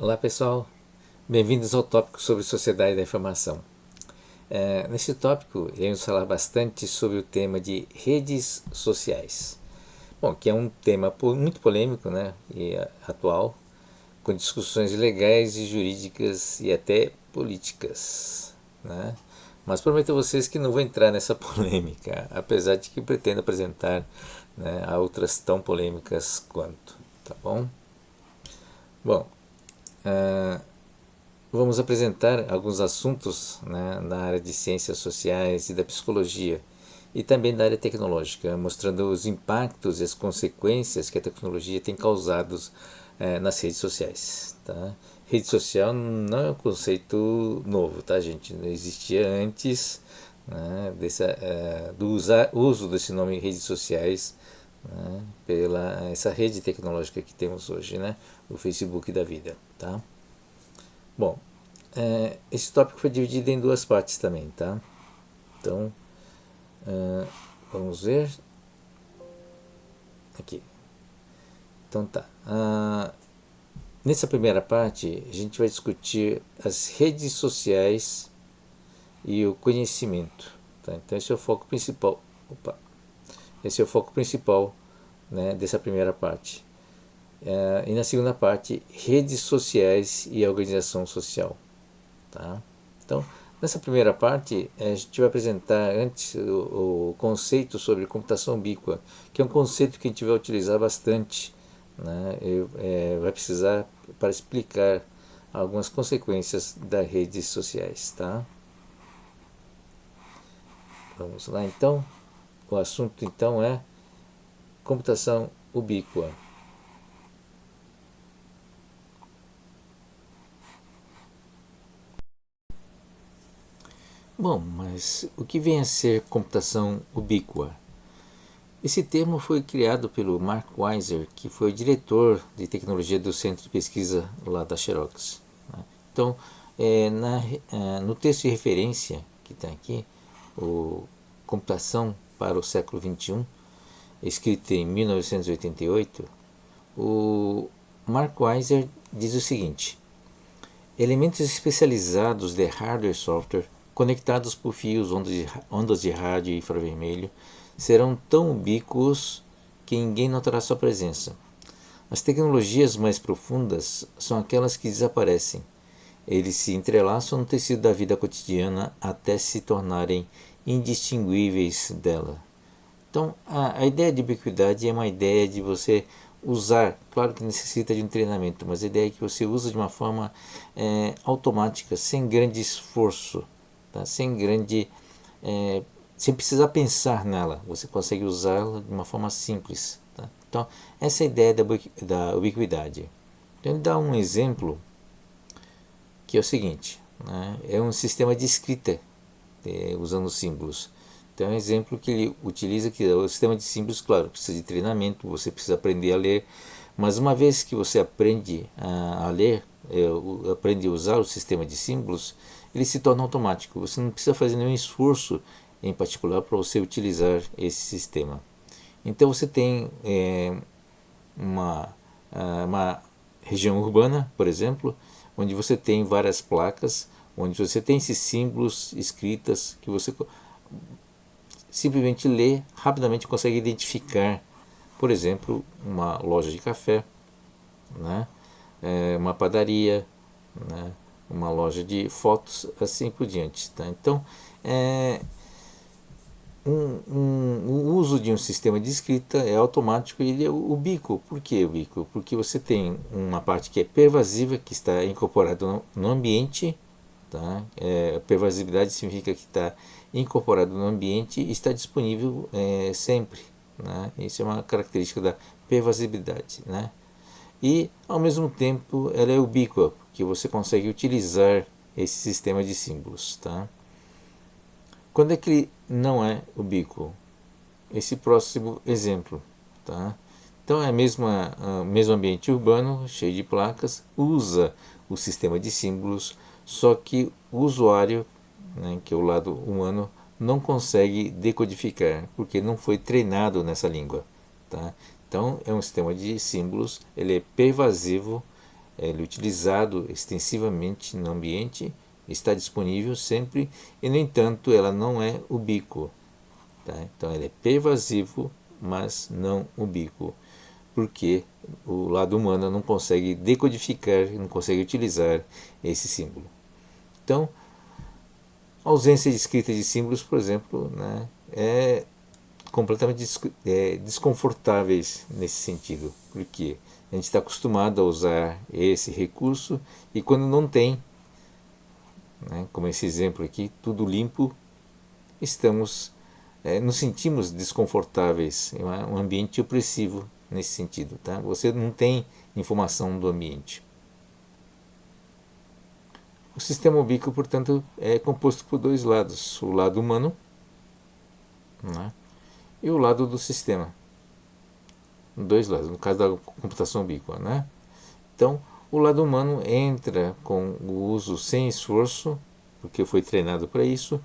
Olá pessoal, bem-vindos ao tópico sobre sociedade da informação. Nesse tópico iremos falar bastante sobre o tema de redes sociais. Bom, que é um tema muito polêmico, né, e atual, com discussões legais e jurídicas e até políticas, né? Mas prometo a vocês que não vou entrar nessa polêmica, apesar de que pretendo apresentar, né, outras tão polêmicas quanto, tá bom? Bom, vamos apresentar alguns assuntos, né, na área de ciências sociais e da psicologia e também da área tecnológica, mostrando os impactos e as consequências que a tecnologia tem causado nas redes sociais. Tá? Rede social não é um conceito novo, tá, gente? Não existia antes, né, do uso desse nome redes sociais, né, pela essa rede tecnológica que temos hoje, né, o Facebook da vida. Tá? Bom, esse tópico foi dividido em duas partes também, tá? Então, vamos ver aqui. Então tá. Nessa primeira parte, a gente vai discutir as redes sociais e o conhecimento. Tá? Então esse é o foco principal. Opa. Esse é o foco principal, né, dessa primeira parte. E na segunda parte, redes sociais e a organização social. Tá? Então, nessa primeira parte, a gente vai apresentar antes o conceito sobre computação ubíqua, que é um conceito que a gente vai utilizar bastante, né? Vai precisar para explicar algumas consequências das redes sociais. Tá? Vamos lá então. O assunto então é computação ubíqua. Bom, mas o que vem a ser computação ubíqua? Esse termo foi criado pelo Mark Weiser, que foi o diretor de tecnologia do centro de pesquisa lá da Xerox. Então, no texto de referência que está aqui, o Computação para o século XXI, escrito em 1988, o Mark Weiser diz o seguinte: elementos especializados de hardware e software conectados por fios ondas de rádio e infravermelho serão tão ubíquos que ninguém notará sua presença. As tecnologias mais profundas são aquelas que desaparecem. Eles se entrelaçam no tecido da vida cotidiana até se tornarem indistinguíveis dela. Então, a ideia de ubiquidade é uma ideia de você usar, claro que necessita de um treinamento, mas a ideia é que você usa de uma forma automática, sem grande esforço, tá? Sem precisar pensar nela, você consegue usá-la de uma forma simples. Tá? Então, essa é a ideia da ubiquidade. Então, ele dá um exemplo que é o seguinte, né? É um sistema de escrita usando símbolos. Então é um exemplo que ele utiliza, que é o sistema de símbolos, claro, precisa de treinamento, você precisa aprender a ler, mas uma vez que você aprende a ler, aprende a usar o sistema de símbolos, ele se torna automático. Você não precisa fazer nenhum esforço em particular para você utilizar esse sistema. Então você tem uma, uma região urbana, por exemplo, onde você tem várias placas, onde você tem esses símbolos escritas que você simplesmente lê, rapidamente consegue identificar, por exemplo, uma loja de café, né? Uma padaria, né? Uma loja de fotos, assim por diante. Tá? Então, o uso de um sistema de escrita é automático e ele é ubíquo. Por que ubíquo? Porque você tem uma parte que é pervasiva, que está incorporada no ambiente. Tá? Pervasividade significa que está incorporado no ambiente e está disponível sempre. Né? Isso é uma característica da pervasividade. Né? E, ao mesmo tempo, ela é ubíqua, porque você consegue utilizar esse sistema de símbolos. Tá? Quando é que ele não é ubíquo? Esse próximo exemplo. Tá? Então, é o mesmo ambiente urbano, cheio de placas, usa o sistema de símbolos, só que o usuário, né, que é o lado humano, não consegue decodificar, porque não foi treinado nessa língua. Tá? Então, é um sistema de símbolos, ele é pervasivo, ele é utilizado extensivamente no ambiente, está disponível sempre e, no entanto, ela não é ubíquo. Tá? Então, ele é pervasivo, mas não ubíquo, porque o lado humano não consegue decodificar, não consegue utilizar esse símbolo. Então, a ausência de escrita de símbolos, por exemplo, né, é completamente desconfortáveis nesse sentido, porque a gente está acostumado a usar esse recurso e quando não tem, né, como esse exemplo aqui, tudo limpo, nos sentimos desconfortáveis, é um ambiente opressivo nesse sentido. Tá? Você não tem informação do ambiente. O sistema ubíquo, portanto, é composto por dois lados, o lado humano, né, e o lado do sistema. Dois lados, no caso da computação ubíqua. Né? Então, o lado humano entra com o uso sem esforço, porque foi treinado para isso.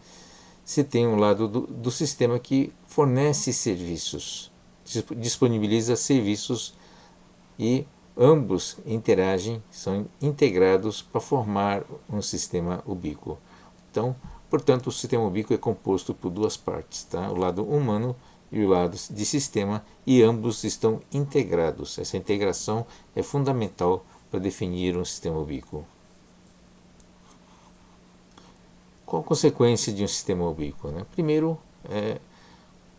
Você tem um lado do sistema que fornece serviços, disponibiliza serviços e ambos interagem, são integrados para formar um sistema ubíquo. Então, portanto, o sistema ubíquo é composto por duas partes, tá? O lado humano e o lado de sistema, e ambos estão integrados. Essa integração é fundamental para definir um sistema ubíquo. Qual a consequência de um sistema ubíquo? Né? Primeiro,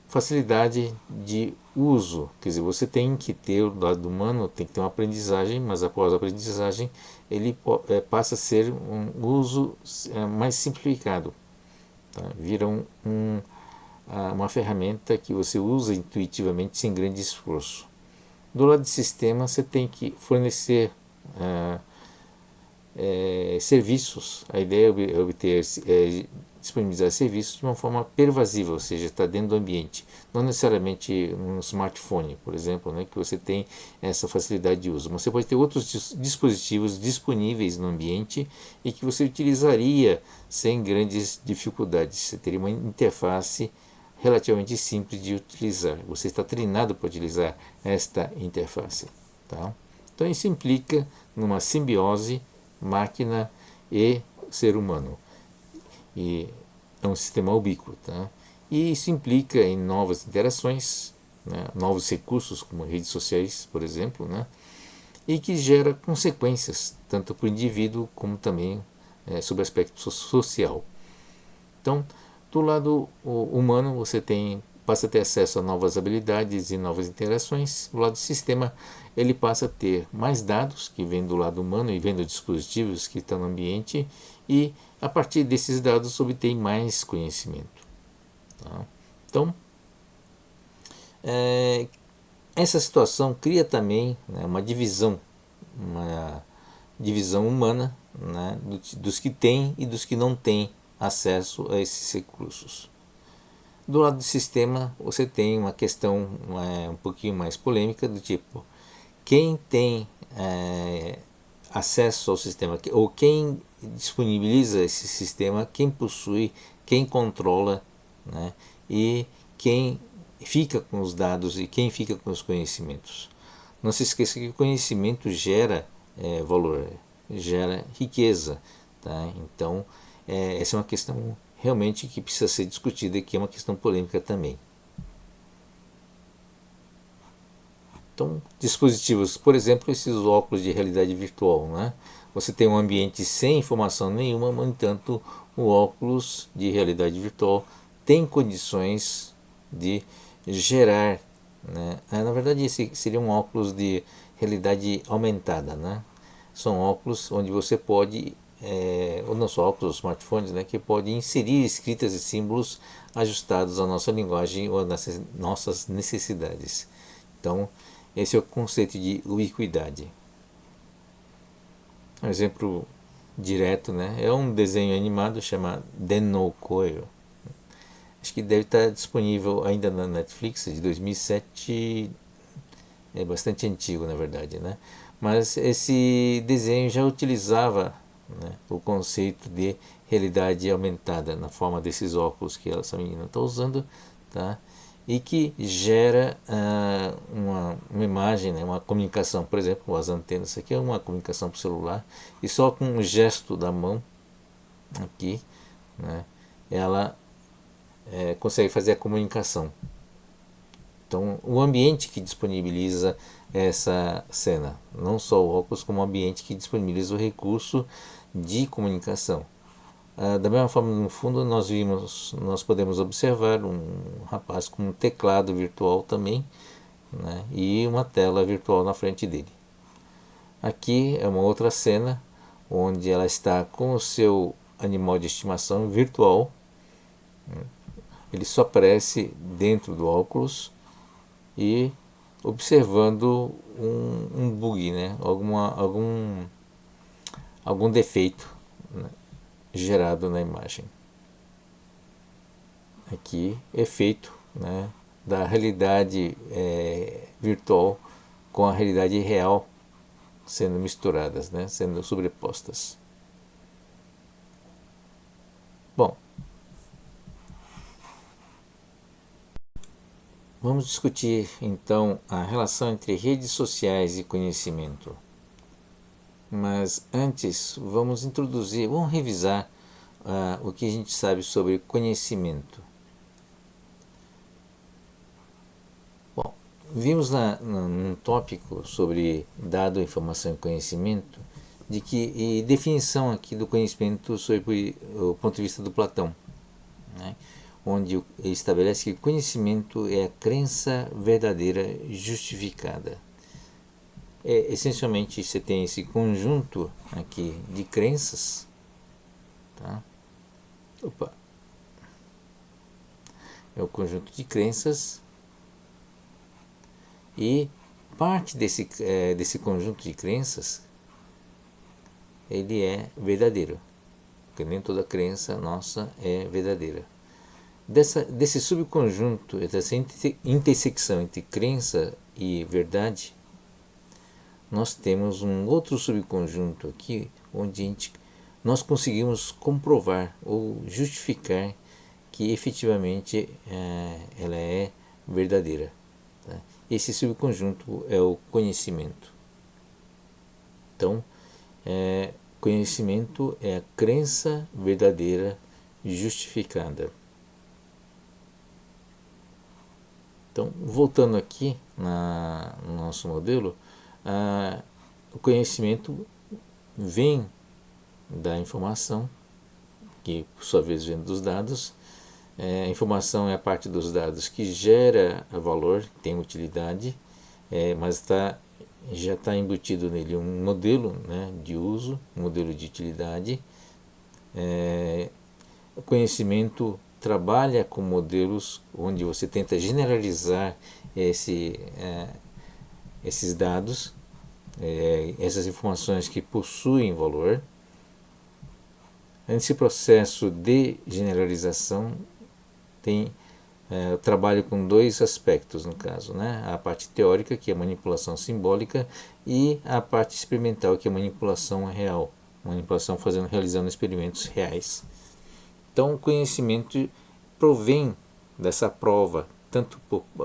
facilidade de uso, quer dizer, você tem que ter o lado humano, tem que ter uma aprendizagem, mas após a aprendizagem ele passa a ser um uso mais simplificado, tá? Vira uma ferramenta que você usa intuitivamente sem grande esforço. Do lado de sistema, você tem que fornecer serviços. A ideia é obter, disponibilizar serviços de uma forma pervasiva, ou seja, está dentro do ambiente, não necessariamente um smartphone, por exemplo, né, que você tem essa facilidade de uso, mas você pode ter outros dispositivos disponíveis no ambiente e que você utilizaria sem grandes dificuldades. Você teria uma interface relativamente simples de utilizar, você está treinado para utilizar esta interface. Tá? Então isso implica numa simbiose máquina e ser humano. E é um sistema ubíquo. Tá? E isso implica em novas interações, né, novos recursos, como redes sociais, por exemplo, né, e que gera consequências, tanto para o indivíduo como também sob o aspecto social. Então, do lado humano, você passa a ter acesso a novas habilidades e novas interações. Do lado do sistema, ele passa a ter mais dados que vêm do lado humano e vêm dos dispositivos que estão no ambiente, e a partir desses dados obtém mais conhecimento. Tá? Então, essa situação cria também, né, uma divisão humana, né, dos que têm e dos que não têm acesso a esses recursos. Do lado do sistema, você tem uma questão um pouquinho mais polêmica, do tipo, quem tem acesso ao sistema, ou quem disponibiliza esse sistema, quem possui, quem controla, né, e quem fica com os dados e quem fica com os conhecimentos. Não se esqueça que o conhecimento gera valor, gera riqueza. Tá? Então, essa é uma questão realmente que precisa ser discutida e que é uma questão polêmica também. Então, dispositivos, por exemplo, esses óculos de realidade virtual, né? Você tem um ambiente sem informação nenhuma, no entanto, o óculos de realidade virtual tem condições de gerar, né? Na verdade, esse seria um óculos de realidade aumentada, né? São óculos onde você pode, ou não só óculos, smartphones, né, que pode inserir escritas e símbolos ajustados à nossa linguagem ou às nossas necessidades. Então, esse é o conceito de ubiquidade. Um exemplo direto, né, é um desenho animado chamado Dennou Coelho. Acho que deve estar disponível ainda na Netflix, de 2007, é bastante antigo na verdade, né? Mas esse desenho já utilizava, né, o conceito de realidade aumentada na forma desses óculos que essa menina está usando, tá? e que gera uma imagem, né, uma comunicação. Por exemplo, as antenas, isso aqui é uma comunicação para o celular, e só com um gesto da mão aqui, né, ela consegue fazer a comunicação. Então, o ambiente que disponibiliza essa cena, não só o óculos, como o ambiente que disponibiliza o recurso de comunicação. Da mesma forma, no fundo, nós podemos observar um rapaz com um teclado virtual também, né, e uma tela virtual na frente dele. Aqui é uma outra cena onde ela está com o seu animal de estimação virtual. Ele só aparece dentro do óculos e observando um bug, né, algum defeito, né, gerado na imagem. Aqui, efeito, né, da realidade virtual com a realidade real sendo misturadas, né, sendo sobrepostas. Bom, vamos discutir então a relação entre redes sociais e conhecimento. Mas antes, vamos revisar o que a gente sabe sobre conhecimento. Bom, vimos num tópico sobre dado, informação e conhecimento, e definição aqui do conhecimento sob o ponto de vista do Platão, né? Onde ele estabelece que conhecimento é a crença verdadeira justificada. Essencialmente, você tem esse conjunto aqui de crenças, tá? É o conjunto de crenças, e parte desse conjunto de crenças ele é verdadeiro, porque nem toda crença nossa é verdadeira. Desse subconjunto, dessa intersecção entre crença e verdade, nós temos um outro subconjunto aqui, onde nós conseguimos comprovar ou justificar que efetivamente ela é verdadeira, tá? Esse subconjunto é o conhecimento. Então, conhecimento é a crença verdadeira justificada. Então, voltando aqui no nosso modelo, o conhecimento vem da informação, que por sua vez vem dos dados. A informação é a parte dos dados que gera valor, tem utilidade, mas já está embutido nele um modelo, né, de uso, um modelo de utilidade. O conhecimento trabalha com modelos onde você tenta generalizar esses dados, essas informações que possuem valor. Nesse processo de generalização tem trabalho com dois aspectos, no caso, né? A parte teórica, que é a manipulação simbólica, e a parte experimental, que é a manipulação real, realizando experimentos reais. Então, o conhecimento provém dessa prova, tanto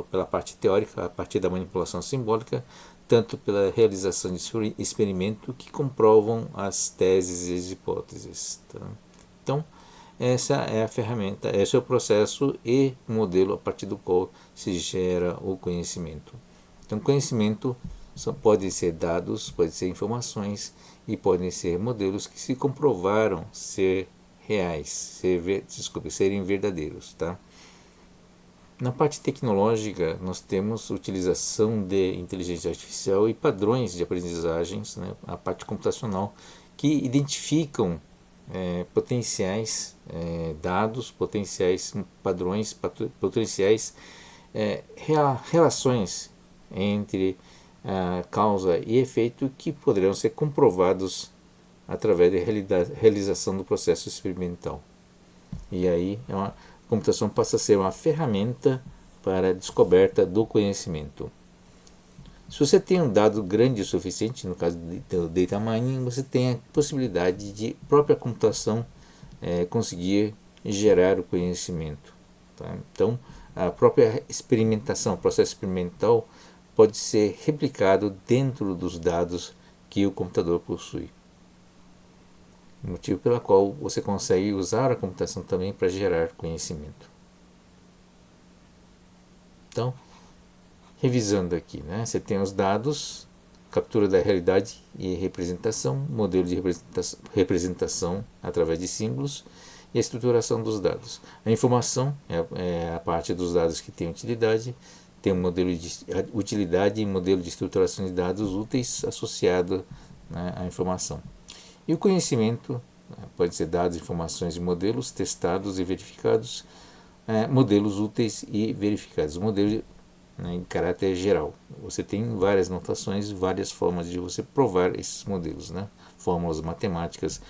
pela parte teórica, a partir da manipulação simbólica, tanto pela realização de experimento que comprovam as teses e as hipóteses, tá? Então, essa é a ferramenta, esse é o processo e o modelo a partir do qual se gera o conhecimento. Então, conhecimento pode ser dados, pode ser informações e podem ser modelos que se comprovaram ser reais, serem verdadeiros, tá? Na parte tecnológica, nós temos utilização de inteligência artificial e padrões de aprendizagens, né? A parte computacional, que identificam potenciais dados, potenciais padrões, potenciais relações entre causa e efeito que poderão ser comprovados através da realização do processo experimental. E aí a computação passa a ser uma ferramenta para a descoberta do conhecimento. Se você tem um dado grande o suficiente, no caso do data mining, você tem a possibilidade de própria computação conseguir gerar o conhecimento, tá? Então, a própria experimentação, o processo experimental pode ser replicado dentro dos dados que o computador possui. Motivo pelo qual você consegue usar a computação também para gerar conhecimento. Então, revisando aqui, né? Você tem os dados, captura da realidade e representação, modelo de representação através de símbolos e a estruturação dos dados. A informação é a parte dos dados que tem utilidade, tem um modelo de utilidade e modelo de estruturação de dados úteis associado, né, à informação. E o conhecimento pode ser dados, informações e modelos testados e verificados, modelos úteis e verificados. Modelo, né, em caráter geral. Você tem várias notações, várias formas de você provar esses modelos, né? Fórmulas matemáticas,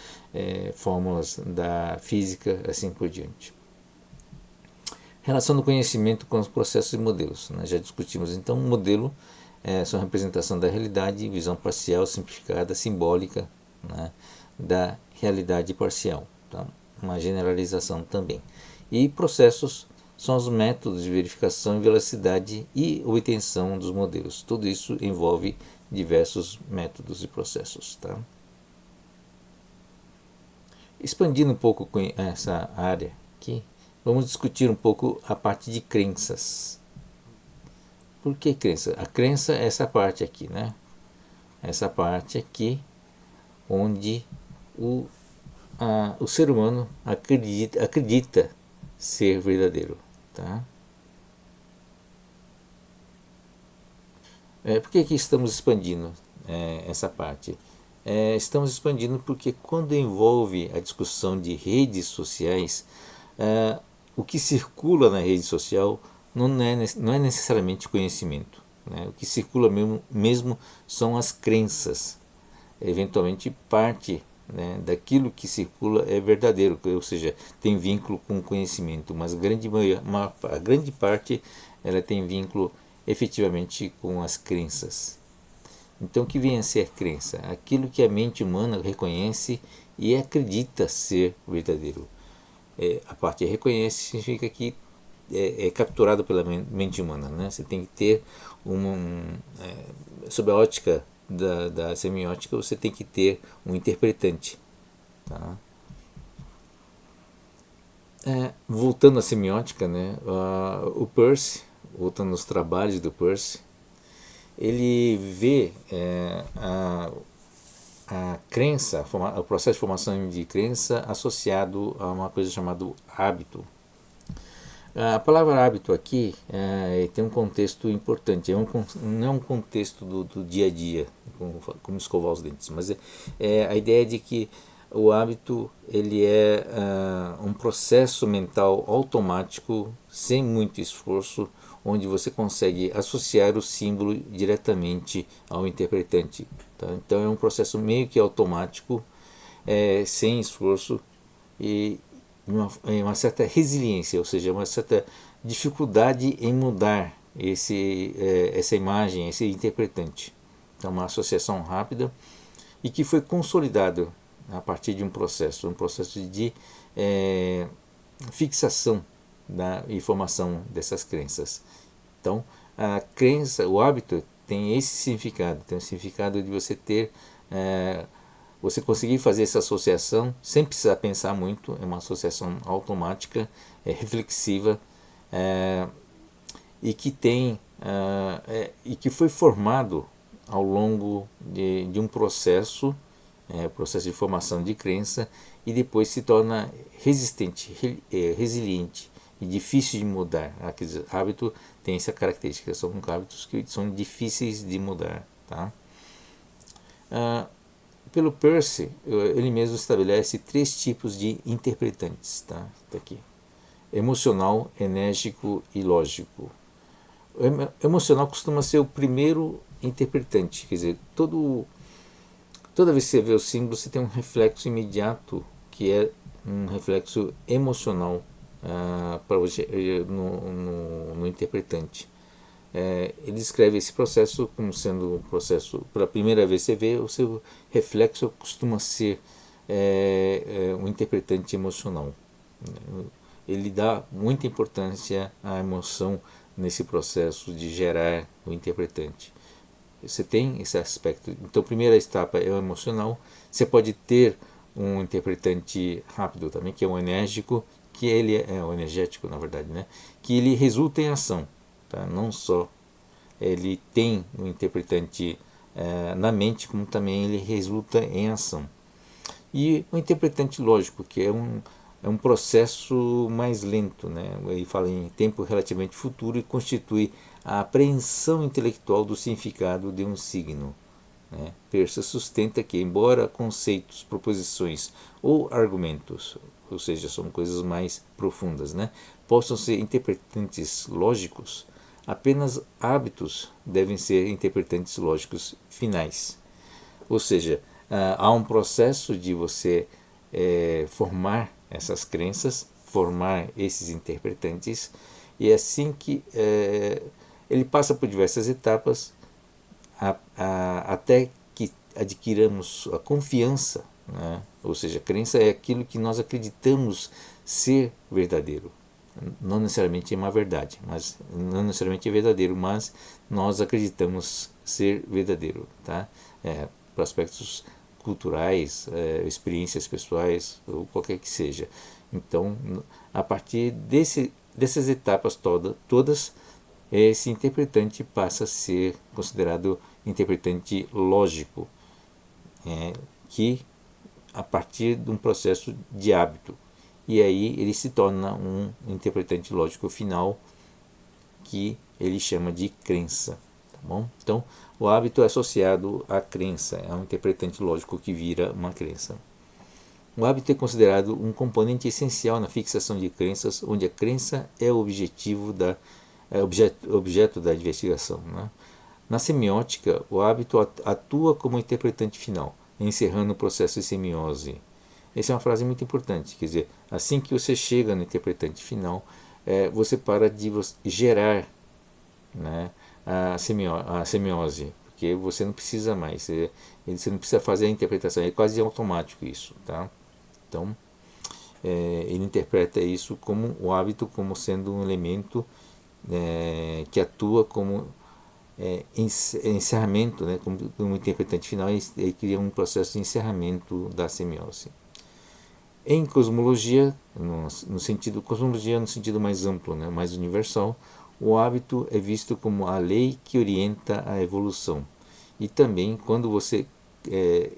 fórmulas da física, assim por diante. Relação do conhecimento com os processos e modelos. Nós já discutimos então. Um modelo são a representação da realidade, visão parcial, simplificada, simbólica, né, da realidade parcial. Tá? Uma generalização também. E processos são os métodos de verificação e velocidade e obtenção dos modelos. Tudo isso envolve diversos métodos e processos. Tá? Expandindo um pouco essa área aqui, vamos discutir um pouco a parte de crenças. Por que crença? A crença é essa parte aqui, né? Essa parte aqui, onde o ser humano acredita ser verdadeiro. Tá? Por que estamos expandindo essa parte? Estamos expandindo porque quando envolve a discussão de redes sociais, o que circula na rede social não é necessariamente conhecimento. Né? O que circula mesmo são as crenças. Eventualmente parte, né, daquilo que circula é verdadeiro, ou seja, tem vínculo com o conhecimento, mas a grande parte ela tem vínculo efetivamente com as crenças. Então, o que vem a ser crença? Aquilo que a mente humana reconhece e acredita ser verdadeiro. A parte reconhece significa que é capturado pela mente humana. Né? Você tem que ter sob a ótica da semiótica, você tem que ter um interpretante. Tá? Voltando à semiótica, né? O Peirce, voltando aos trabalhos do Peirce, ele vê a crença, o processo de formação de crença associado a uma coisa chamada hábito. A palavra hábito aqui tem um contexto importante, não é um contexto do dia a dia, como escovar os dentes, mas a ideia de que o hábito ele é um processo mental automático, sem muito esforço, onde você consegue associar o símbolo diretamente ao interpretante. Tá? Então é um processo meio que automático, sem esforço e uma certa resiliência, ou seja, uma certa dificuldade em mudar essa imagem, esse interpretante. Então, uma associação rápida e que foi consolidado a partir de um processo de fixação da informação dessas crenças. Então, a crença, o hábito tem esse significado, tem o significado de você ter você conseguir fazer essa associação sem precisar pensar muito, é uma associação automática, reflexiva, e que e que foi formado ao longo de um processo de formação de crença, e depois se torna resistente, resiliente e difícil de mudar. Hábito tem essa característica, são hábitos que são difíceis de mudar. Tá? Pelo Peirce, ele mesmo estabelece 3 tipos de interpretantes. Tá aqui. Emocional, enérgico e lógico. O emocional costuma ser o primeiro interpretante, quer dizer, toda vez que você vê o símbolo, você tem um reflexo imediato, que é um reflexo emocional para você, no interpretante. Ele descreve esse processo como sendo um processo, pela primeira vez você vê, o seu reflexo costuma ser um interpretante emocional. ele dá muita importância à emoção nesse processo de gerar o interpretante. Você tem esse aspecto. Então, a primeira etapa é o emocional. Você pode ter um interpretante rápido também, que é o enérgico, que ele é o energético, na verdade, né? Que ele resulta em ação, tá? Não só ele tem um interpretante na mente, como também ele resulta em ação. E o interpretante lógico, que é um processo mais lento, né? Ele fala em tempo relativamente futuro e constitui a apreensão intelectual do significado de um signo. Né? Peirce sustenta que, embora conceitos, proposições ou argumentos, ou seja, são coisas mais profundas, né, possam ser interpretantes lógicos, apenas hábitos devem ser interpretantes lógicos finais. Ou seja, há um processo de você formar essas crenças, formar esses interpretantes, e é assim que ele passa por diversas etapas até que adquiramos a confiança, né? Ou seja, a crença é aquilo que nós acreditamos ser verdadeiro. Não necessariamente é uma verdade, mas não necessariamente é verdadeiro, mas nós acreditamos ser verdadeiro, tá? Para aspectos culturais, experiências pessoais ou qualquer que seja. Então, a partir dessas etapas todas, esse interpretante passa a ser considerado interpretante lógico, que a partir de um processo de hábito. E aí ele se torna um interpretante lógico final, que ele chama de crença. Tá bom? Então, o hábito é associado à crença, é um interpretante lógico que vira uma crença. O hábito é considerado um componente essencial na fixação de crenças, onde a crença é o objeto da investigação. Né? Na semiótica, o hábito atua como interpretante final, encerrando o processo de semiose. Essa é uma frase muito importante, quer dizer, assim que você chega no interpretante final, você para de gerar, né, a semiose, porque você não precisa mais, você não precisa fazer a interpretação, é quase automático isso, tá? Então, ele interpreta isso como o hábito como sendo um elemento que atua como encerramento, né, como interpretante final, ele cria um processo de encerramento da semiose. Em cosmologia, cosmologia no sentido mais amplo, né, mais universal, o hábito é visto como a lei que orienta a evolução. E também, quando você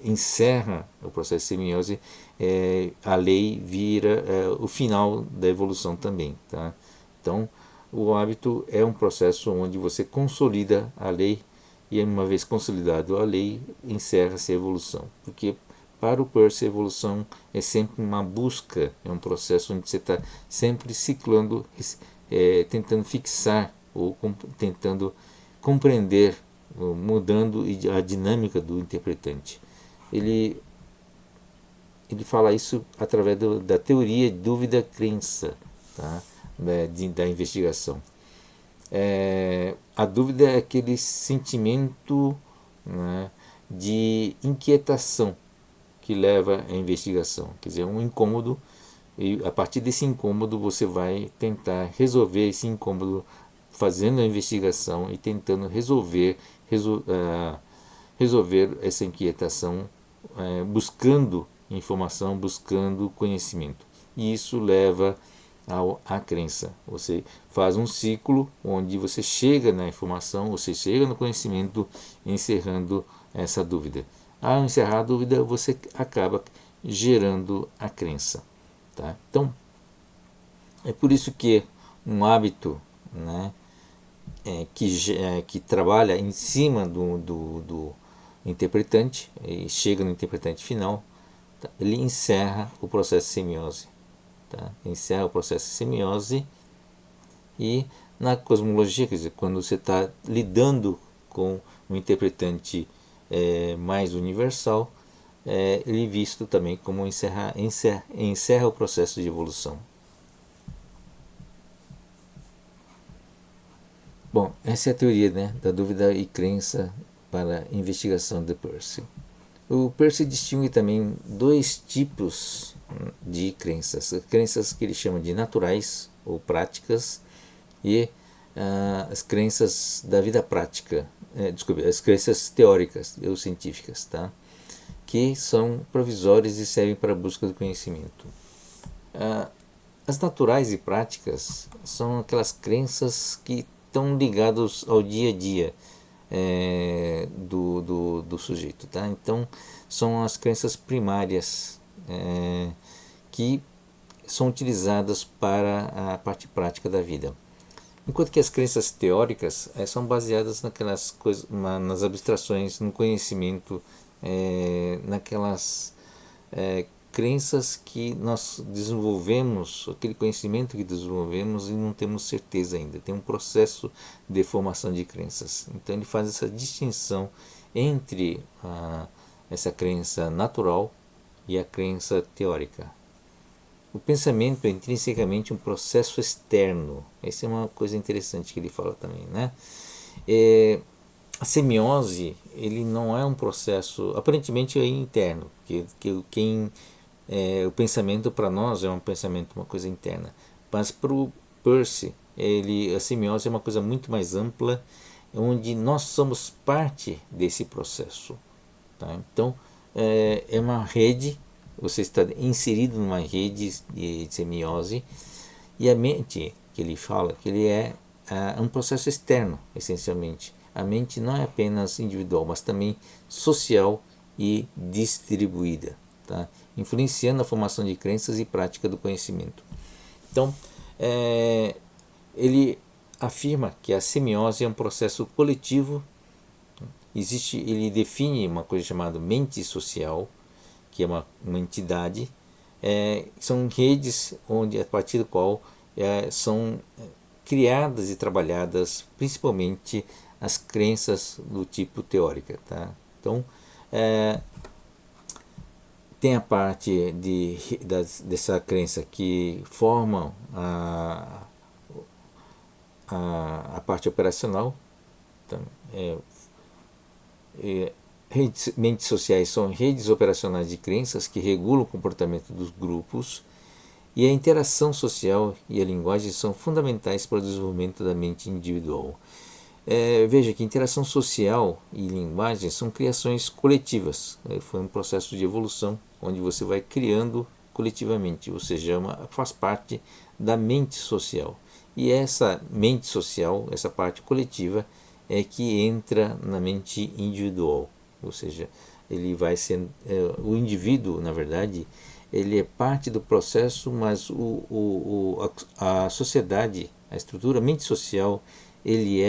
encerra o processo de semiose, a lei vira o final da evolução também. Tá? Então, o hábito é um processo onde você consolida a lei, e uma vez consolidado a lei, encerra-se a evolução. Porque para o Peirce, a evolução é sempre uma busca, é um processo onde você está sempre ciclando, tentando fixar ou tentando compreender, mudando a dinâmica do interpretante. Ele fala isso através da teoria dúvida-crença, tá? Da investigação. A dúvida é aquele sentimento, né, de inquietação que leva à investigação, quer dizer, um incômodo, e a partir desse incômodo você vai tentar resolver esse incômodo fazendo a investigação e tentando resolver essa inquietação, buscando informação, buscando conhecimento. E isso leva à crença. Você faz um ciclo onde você chega na informação, você chega no conhecimento, encerrando essa dúvida. Ao encerrar a dúvida, você acaba gerando a crença. Tá? Então, é por isso que um hábito, né, que trabalha em cima do interpretante e chega no interpretante final, tá? Ele encerra o processo de semiose. Tá? Encerra o processo de semiose. E na cosmologia, quer dizer, quando você está lidando com um interpretante mais universal, ele é visto também como encerra o processo de evolução. Bom, essa é a teoria, né, da dúvida e crença para a investigação de Peirce. O Peirce distingue também dois tipos de crenças. Crenças que ele chama de naturais ou práticas e as crenças da vida prática, desculpe, as crenças teóricas ou científicas, tá? Que são provisórias e servem para a busca do conhecimento. As naturais e práticas são aquelas crenças que estão ligadas ao dia a dia do sujeito, tá? Então são as crenças primárias que são utilizadas para a parte prática da vida. Enquanto que as crenças teóricas são baseadas naquelas coisas, nas abstrações, no conhecimento, naquelas crenças que nós desenvolvemos, aquele conhecimento que desenvolvemos e não temos certeza ainda. Tem um processo de formação de crenças. Então ele faz essa distinção entre essa crença natural e a crença teórica. O pensamento é intrinsecamente um processo externo. Essa é uma coisa interessante que ele fala também, né? A semiose, ele não é um processo, aparentemente é interno, o pensamento para nós é um pensamento, uma coisa interna, mas para o Peirce, a semiose é uma coisa muito mais ampla, onde nós somos parte desse processo, tá? Então é uma rede, você está inserido numa rede de semiose, e a mente, que ele fala, que ele é um processo externo, essencialmente. A mente não é apenas individual, mas também social e distribuída, tá? Influenciando a formação de crenças e prática do conhecimento. Então, ele afirma que a semiose é um processo coletivo. Ele define uma coisa chamada mente social, que é uma entidade, são redes onde, a partir do qual são criadas e trabalhadas principalmente as crenças do tipo teórica, tá? Então tem a parte dessa crença que formam a parte operacional. Então, mentes sociais são redes operacionais de crenças que regulam o comportamento dos grupos, e a interação social e a linguagem são fundamentais para o desenvolvimento da mente individual. Veja que interação social e linguagem são criações coletivas. Foi um processo de evolução onde você vai criando coletivamente, ou seja, faz parte da mente social. E essa mente social, essa parte coletiva, é que entra na mente individual. Ou seja, ele vai sendo o indivíduo, na verdade, ele é parte do processo, mas a sociedade, a estrutura, a mente social, ele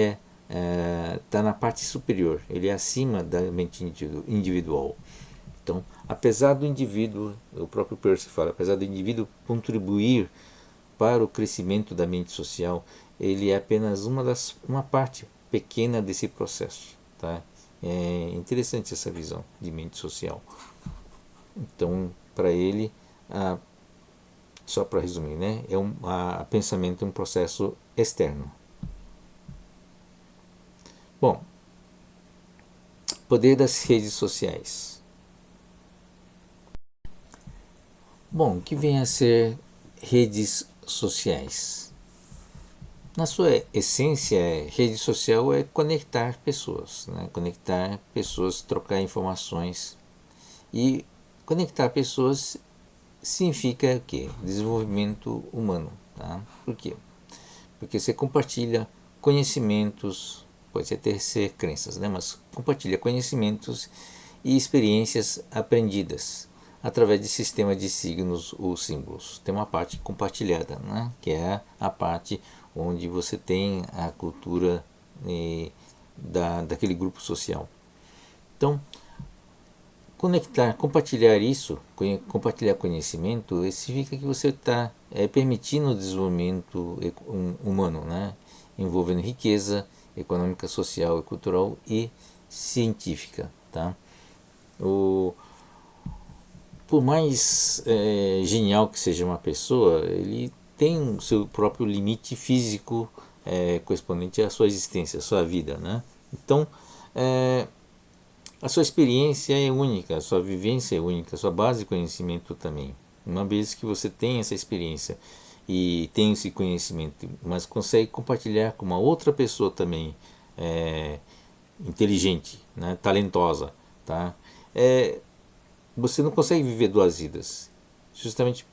está na parte superior, ele é acima da mente individual. Então, apesar do indivíduo, o próprio Peirce fala, apesar do indivíduo contribuir para o crescimento da mente social, ele é apenas uma parte pequena desse processo, tá? É interessante essa visão de mente social. Então, para ele, só para resumir, né, pensamento é um processo externo. Bom, poder das redes sociais. Bom, o que vem a ser redes sociais? Na sua essência, rede social é conectar pessoas, né? Conectar pessoas, trocar informações. E conectar pessoas significa o quê? Desenvolvimento humano, tá? Por quê? Porque você compartilha conhecimentos, pode até ser crenças, né? Mas compartilha conhecimentos e experiências aprendidas através de sistema de signos ou símbolos. Tem uma parte compartilhada, né? Que é a parte onde você tem a cultura daquele grupo social. Então, compartilhar isso, compartilhar conhecimento, significa que você está permitindo o desenvolvimento humano, né? Envolvendo riqueza econômica, social, cultural e científica, tá? Por mais genial que seja uma pessoa, ele tem o seu próprio limite físico correspondente à sua existência, à sua vida, né? Então, a sua experiência é única, a sua vivência é única, a sua base de conhecimento também. Uma vez que você tem essa experiência e tem esse conhecimento, mas consegue compartilhar com uma outra pessoa também inteligente, né, talentosa, tá? É, você não consegue viver duas vidas, justamente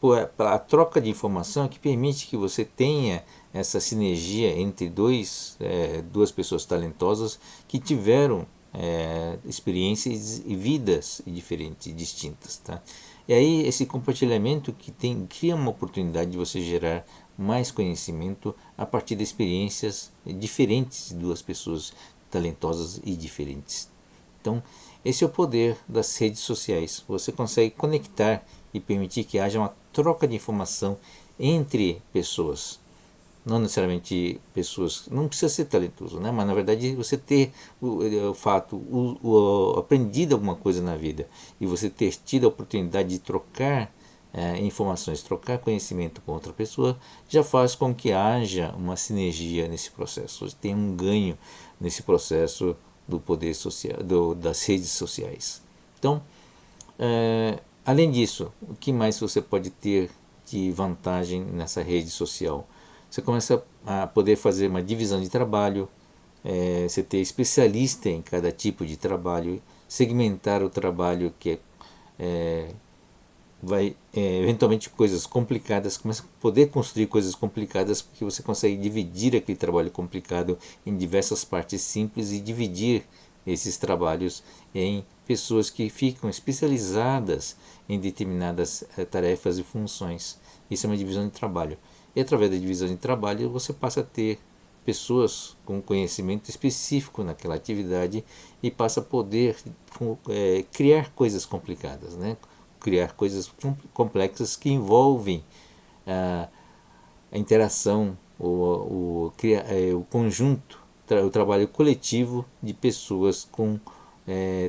por a troca de informação que permite que você tenha essa sinergia entre duas pessoas talentosas que tiveram experiências e vidas diferentes, distintas, tá? E aí esse compartilhamento cria uma oportunidade de você gerar mais conhecimento a partir de experiências diferentes de duas pessoas talentosas e diferentes. Então, esse é o poder das redes sociais. Você consegue conectar e permitir que haja uma troca de informação entre pessoas. Não necessariamente pessoas, não precisa ser talentoso, né? Mas na verdade você ter o fato, aprendido alguma coisa na vida e você ter tido a oportunidade de trocar informações, trocar conhecimento com outra pessoa, já faz com que haja uma sinergia nesse processo. Você tem um ganho nesse processo do poder social, das redes sociais. Então, além disso, o que mais você pode ter de vantagem nessa rede social? Você começa a poder fazer uma divisão de trabalho, você ter especialista em cada tipo de trabalho, segmentar o trabalho que vai eventualmente coisas complicadas, começa a poder construir coisas complicadas porque você consegue dividir aquele trabalho complicado em diversas partes simples e dividir esses trabalhos em pessoas que ficam especializadas em determinadas tarefas e funções. Isso é uma divisão de trabalho. E através da divisão de trabalho você passa a ter pessoas com conhecimento específico naquela atividade e passa a poder criar coisas complicadas, né? Criar coisas complexas que envolvem a interação, o conjunto, o trabalho coletivo de pessoas com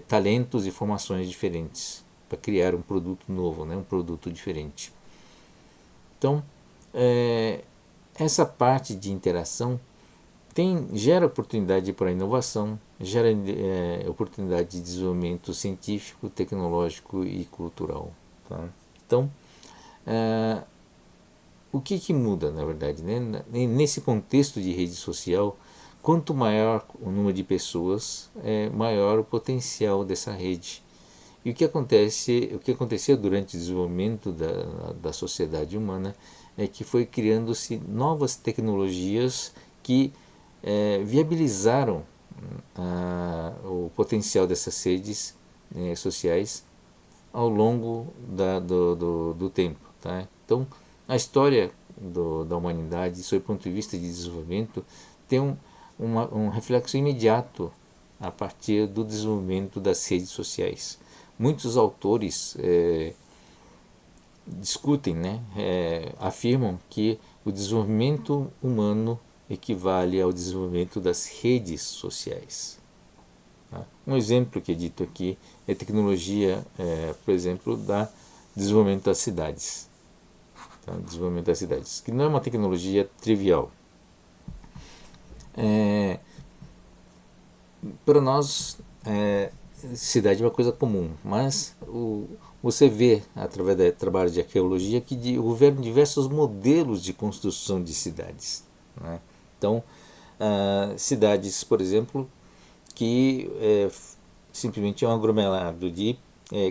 talentos e formações diferentes para criar um produto novo, né? Um produto diferente. Então, essa parte de interação gera oportunidade para a inovação, gera oportunidade de desenvolvimento científico, tecnológico e cultural. Tá? Então, o que muda, na verdade? Né? Nesse contexto de rede social, quanto maior o número de pessoas, maior o potencial dessa rede. E o que aconteceu durante o desenvolvimento da sociedade humana é que foi criando-se novas tecnologias que viabilizaram o potencial dessas redes sociais ao longo do tempo. Tá? Então, a história da humanidade, sob o ponto de vista de desenvolvimento, tem um reflexo imediato a partir do desenvolvimento das redes sociais. Muitos autores discutem, né, afirmam que o desenvolvimento humano equivale ao desenvolvimento das redes sociais. Tá? Um exemplo que é dito aqui é a tecnologia, por exemplo, do desenvolvimento das cidades. Tá? Desenvolvimento das cidades, que não é uma tecnologia trivial. Para nós, cidade é uma coisa comum, mas você vê, através do trabalho de arqueologia, que houveram diversos modelos de construção de cidades. Né? Então, cidades, por exemplo, que simplesmente é um aglomerado de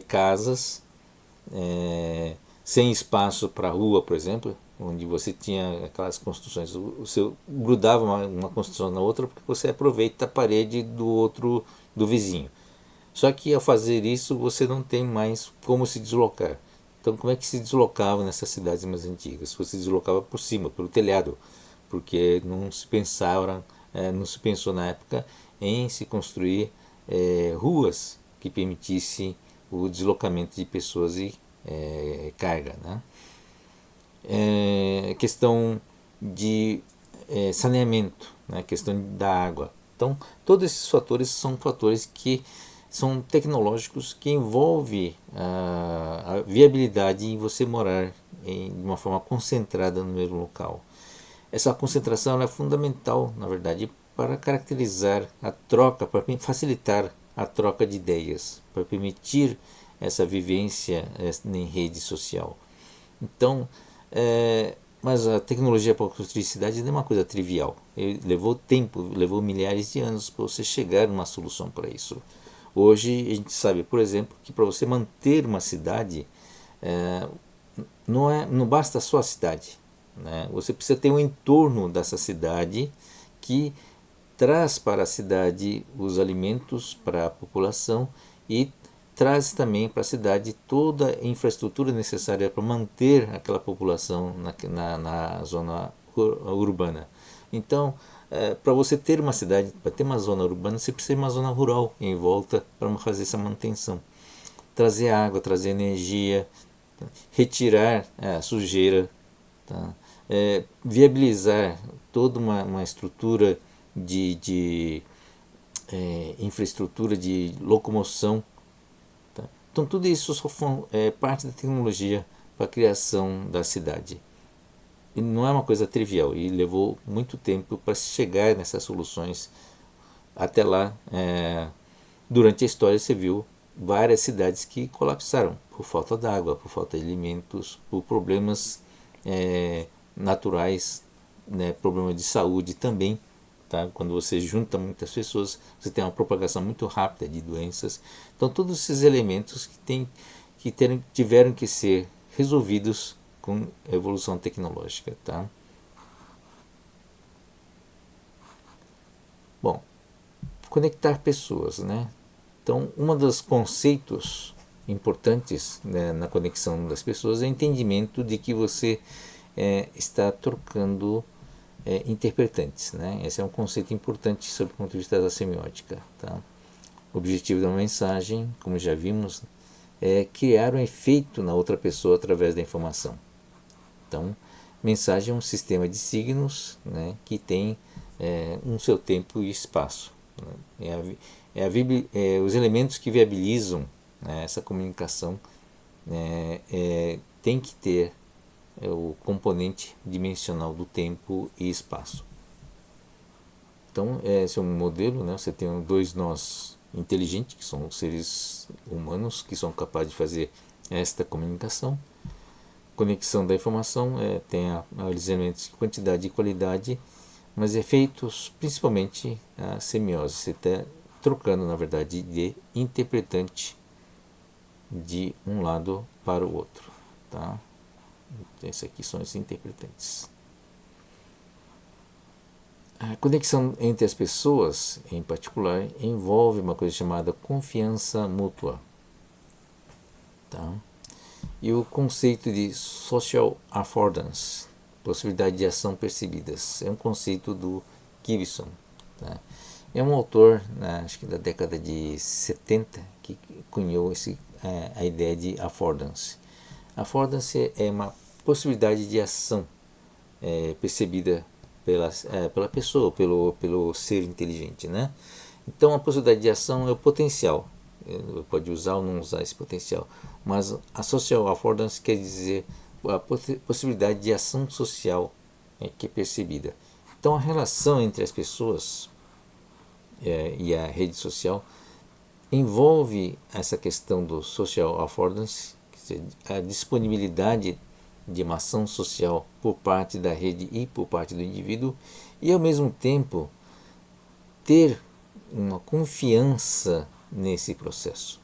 casas sem espaço para a rua, por exemplo, onde você tinha aquelas construções, você grudava uma construção na outra porque você aproveita a parede do vizinho. Só que ao fazer isso você não tem mais como se deslocar. Então como é que se deslocava nessas cidades mais antigas? Você deslocava por cima, pelo telhado, porque não se pensou na época em se construir ruas que permitissem o deslocamento de pessoas e carga. Né? Questão de saneamento, né? Questão da água. Então todos esses fatores são fatores que são tecnológicos que envolvem a viabilidade em você morar de uma forma concentrada no mesmo local. Essa concentração é fundamental, na verdade, para caracterizar a troca, para facilitar a troca de ideias, para permitir essa vivência em rede social. Então, mas a tecnologia para a construir cidade não é uma coisa trivial. Levou tempo, levou milhares de anos para você chegar a uma solução para isso. Hoje a gente sabe, por exemplo, que para você manter uma cidade, não basta só a cidade, né? Você precisa ter um entorno dessa cidade que traz para a cidade os alimentos para a população e traz também para a cidade toda a infraestrutura necessária para manter aquela população na zona urbana. Então, para você ter uma cidade, para ter uma zona urbana, você precisa de uma zona rural em volta para fazer essa manutenção. Trazer água, trazer energia, tá? Retirar a sujeira, tá? Viabilizar toda uma estrutura de infraestrutura de locomoção. Tá? Então tudo isso é parte da tecnologia para a criação da cidade. E não é uma coisa trivial e levou muito tempo para chegar nessas soluções. Até lá, durante a história você viu várias cidades que colapsaram por falta d'água, por falta de alimentos, por problemas naturais, né, problemas de saúde também. Tá? Quando você junta muitas pessoas, você tem uma propagação muito rápida de doenças. Então todos esses elementos tiveram que ser resolvidos com a evolução tecnológica. Tá? Bom, conectar pessoas, né? Então, um dos conceitos importantes, né, na conexão das pessoas é o entendimento de que você está trocando interpretantes, né? Esse é um conceito importante sob o ponto de vista da semiótica. Tá? O objetivo da mensagem, como já vimos, é criar um efeito na outra pessoa através da informação. Então, mensagem é um sistema de signos, né, que tem um seu tempo e espaço. Né? Os elementos que viabilizam, né, essa comunicação tem que ter o componente dimensional do tempo e espaço. Então, esse é um modelo, né? Você tem dois nós inteligentes, que são seres humanos, que são capazes de fazer esta comunicação. Conexão da informação tem os elementos de quantidade e qualidade, mas é feitos principalmente a semiose. Você está trocando, na verdade, de interpretante de um lado para o outro. Tá? Esses aqui são os interpretantes. A conexão entre as pessoas, em particular, envolve uma coisa chamada confiança mútua. Tá? E o conceito de social affordance, possibilidade de ação percebidas, é um conceito do Gibson. Tá? É um autor, acho que da década de 70, que cunhou a ideia de affordance. Affordance é uma possibilidade de ação percebida pela pessoa, pelo ser inteligente, né? Então a possibilidade de ação é o potencial. Pode usar ou não usar esse potencial, mas a social affordance quer dizer a possibilidade de ação social que é percebida. Então a relação entre as pessoas e a rede social envolve essa questão do social affordance, a disponibilidade de uma ação social por parte da rede e por parte do indivíduo, e ao mesmo tempo ter uma confiança nesse processo.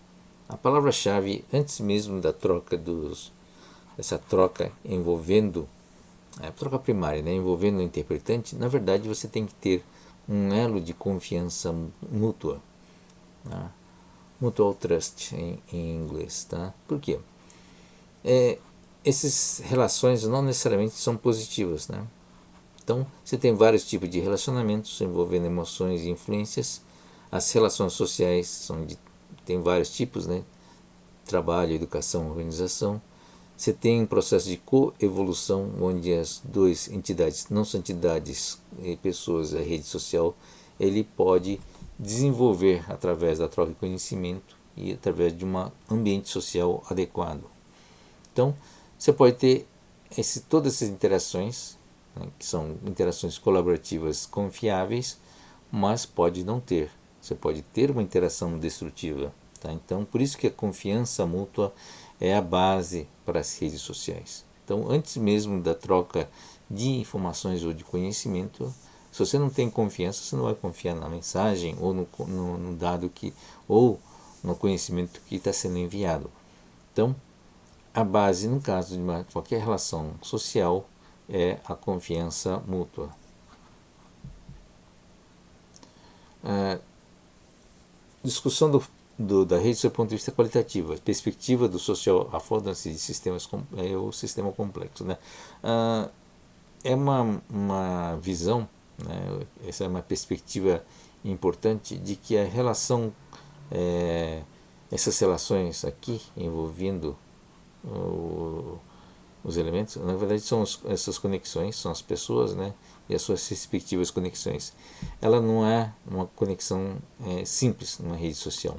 A palavra-chave, antes mesmo da troca essa troca envolvendo a troca primária, né, envolvendo o interpretante, na verdade você tem que ter um elo de confiança mútua, tá? Mutual trust em inglês, tá? Por quê? Essas relações não necessariamente são positivas, né? Então, você tem vários tipos de relacionamentos envolvendo emoções e influências. As relações sociais tem vários tipos, né? Trabalho, educação, organização. Você tem um processo de coevolução, onde as duas entidades, não são entidades pessoas, a rede social, ele pode desenvolver através da troca de conhecimento e através de um ambiente social adequado. Então, você pode ter todas essas interações, né, que são interações colaborativas confiáveis, mas pode não ter. Você pode ter uma interação destrutiva. Tá? Tá? Então, por isso que a confiança mútua é a base para as redes sociais. Então, antes mesmo da troca de informações ou de conhecimento, se você não tem confiança, você não vai confiar na mensagem ou no dado que ou no conhecimento que está sendo enviado. Então, a base, no caso de qualquer relação social, é a confiança mútua. A discussão da rede do ponto de vista qualitativo, a perspectiva do social affordance de sistemas o sistema complexo, né? É uma visão, né? Essa é uma perspectiva importante de que a relação, essas relações aqui envolvendo os elementos, na verdade são essas conexões, são as pessoas, né, e as suas respectivas conexões. Ela não é uma conexão simples numa rede social,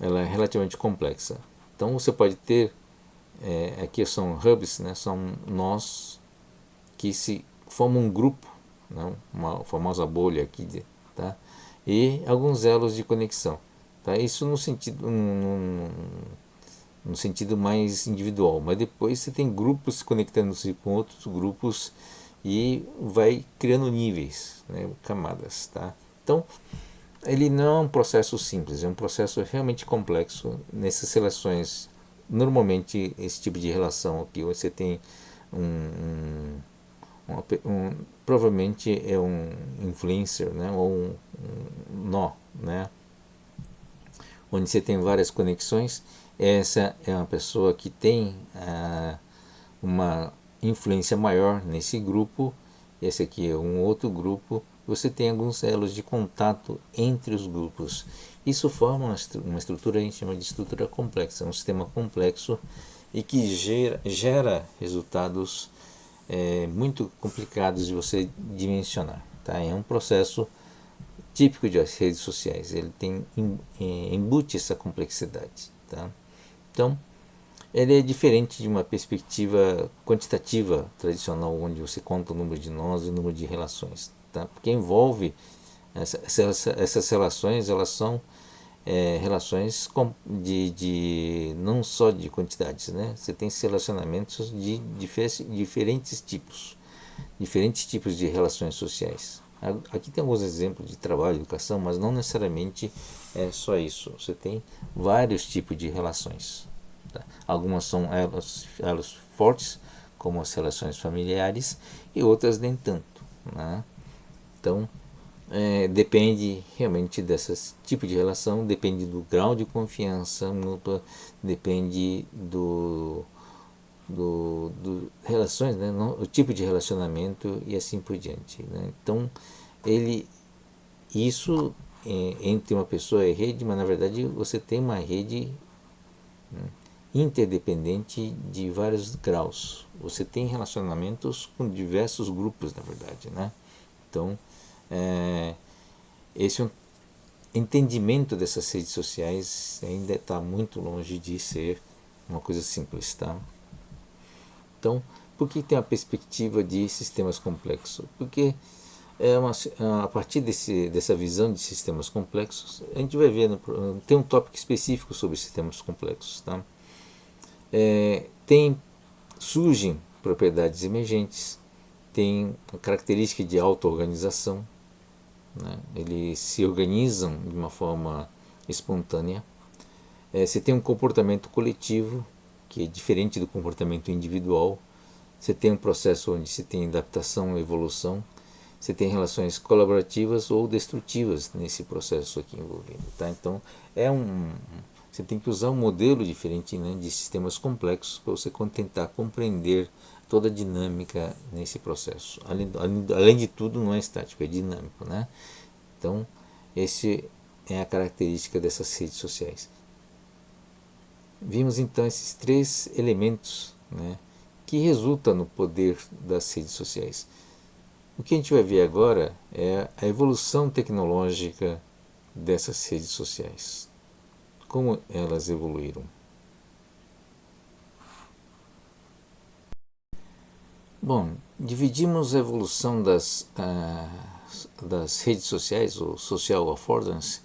ela é relativamente complexa. Então você pode ter, aqui são hubs, né, são nós que se formam um grupo, né, uma famosa bolha aqui, tá, e alguns elos de conexão. Tá? Isso no sentido mais individual, mas depois você tem grupos se conectando-se com outros grupos e vai criando níveis, né, camadas. Tá? Então, ele não é um processo simples, é um processo realmente complexo. Nessas relações, normalmente esse tipo de relação aqui, você tem provavelmente é um influencer, né, ou um nó, né, onde você tem várias conexões. Essa é uma pessoa que tem uma influência maior nesse grupo. Esse aqui é um outro grupo. Você tem alguns elos de contato entre os grupos. Isso forma uma estrutura, a gente chama de estrutura complexa, um sistema complexo e que gera resultados muito complicados de você dimensionar. Tá? É um processo típico de redes sociais, ele tem embute essa complexidade. Tá? Então, ele é diferente de uma perspectiva quantitativa tradicional, onde você conta o número de nós e o número de relações. Tá? Porque envolve essas relações, elas são relações não só de quantidades, né? Você tem relacionamentos de diferentes tipos de relações sociais. Aqui tem alguns exemplos de trabalho, educação, mas não necessariamente é só isso. Você tem vários tipos de relações. Tá? Algumas são elos fortes, como as relações familiares, e outras nem tanto. Né? Então, depende realmente desse tipo de relação, depende do grau de confiança mútua, depende do relações, né? O tipo de relacionamento e assim por diante. Né? Então, isso entre uma pessoa e rede, mas na verdade você tem uma rede, né, interdependente de vários graus. Você tem relacionamentos com diversos grupos, na verdade. Né? Então, esse entendimento dessas redes sociais ainda está muito longe de ser uma coisa simples. Tá? Então, por que tem a perspectiva de sistemas complexos? Porque a partir dessa visão de sistemas complexos, a gente vai ver, tem um tópico específico sobre sistemas complexos. Tá? Surgem propriedades emergentes, tem a característica de auto-organização, né? Eles se organizam de uma forma espontânea. Você tem um comportamento coletivo, que é diferente do comportamento individual. Você tem um processo onde se tem adaptação e evolução. Você tem relações colaborativas ou destrutivas nesse processo aqui envolvido. Tá? Então, você tem que usar um modelo diferente, né, de sistemas complexos para você tentar compreender toda a dinâmica nesse processo. Além de tudo, não é estático, é dinâmico. Né? Então, essa é a característica dessas redes sociais. Vimos então esses três elementos, né, que resultam no poder das redes sociais. O que a gente vai ver agora é a evolução tecnológica dessas redes sociais. Como elas evoluíram. Bom, dividimos a evolução das redes sociais, ou social affordance,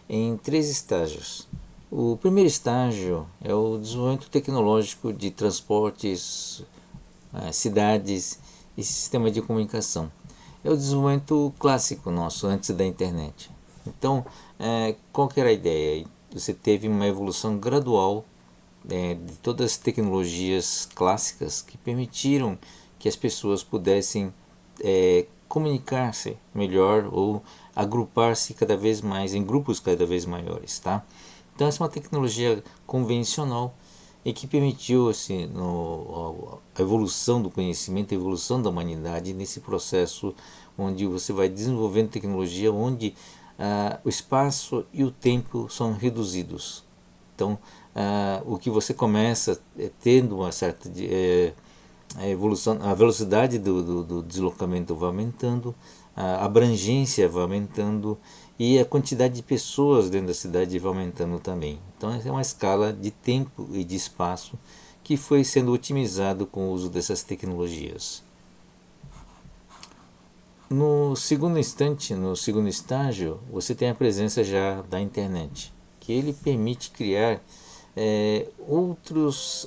em três estágios. O primeiro estágio é o desenvolvimento tecnológico de transportes, cidades e sistema de comunicação. É o desenvolvimento clássico nosso antes da internet. Então, qual que era a ideia? Você teve uma evolução gradual de todas as tecnologias clássicas que permitiram que as pessoas pudessem comunicar-se melhor ou agrupar-se cada vez mais em grupos cada vez maiores, tá? Então essa é uma tecnologia convencional e que permitiu assim, a evolução do conhecimento, a evolução da humanidade nesse processo onde você vai desenvolvendo tecnologia onde o espaço e o tempo são reduzidos. Então, o que você começa tendo uma certa a evolução, a velocidade do deslocamento vai aumentando, a abrangência vai aumentando e a quantidade de pessoas dentro da cidade vai aumentando também. Então, é uma escala de tempo e de espaço que foi sendo otimizado com o uso dessas tecnologias. No segundo instante, no segundo estágio, você tem a presença já da internet, que ele permite criar outras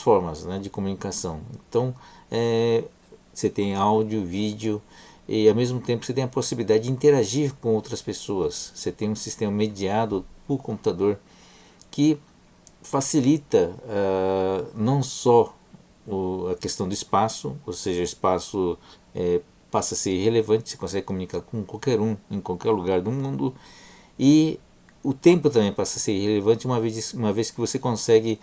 formas, né, de comunicação. Então, você tem áudio, vídeo e ao mesmo tempo você tem a possibilidade de interagir com outras pessoas. Você tem um sistema mediado por computador que facilita não só a questão do espaço, ou seja, o espaço passa a ser irrelevante, você consegue comunicar com qualquer um em qualquer lugar do mundo, e o tempo também passa a ser irrelevante uma vez que você consegue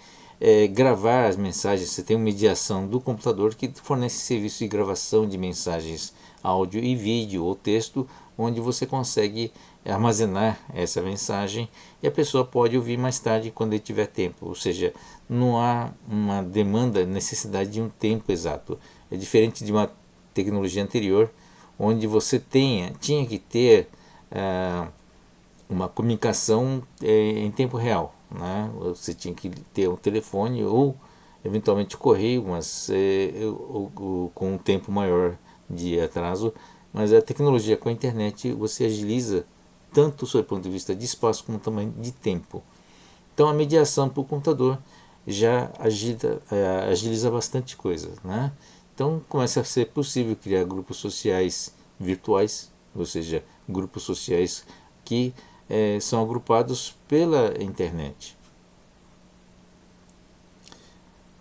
gravar as mensagens. Você tem uma mediação do computador que fornece serviço de gravação de mensagens, áudio e vídeo ou texto, onde você consegue armazenar essa mensagem e a pessoa pode ouvir mais tarde quando ele tiver tempo. Ou seja, não há uma demanda, necessidade de um tempo exato. É diferente de uma tecnologia anterior, onde você tinha que ter uma comunicação em tempo real, né? Você tinha que ter um telefone ou eventualmente correio, mas com um tempo maior de atraso. Mas a tecnologia com a internet você agiliza tanto do ponto de vista de espaço como também de tempo. Então a mediação por computador já agiliza bastante coisa, né? Então começa a ser possível criar grupos sociais virtuais, ou seja, grupos sociais que são agrupados pela internet.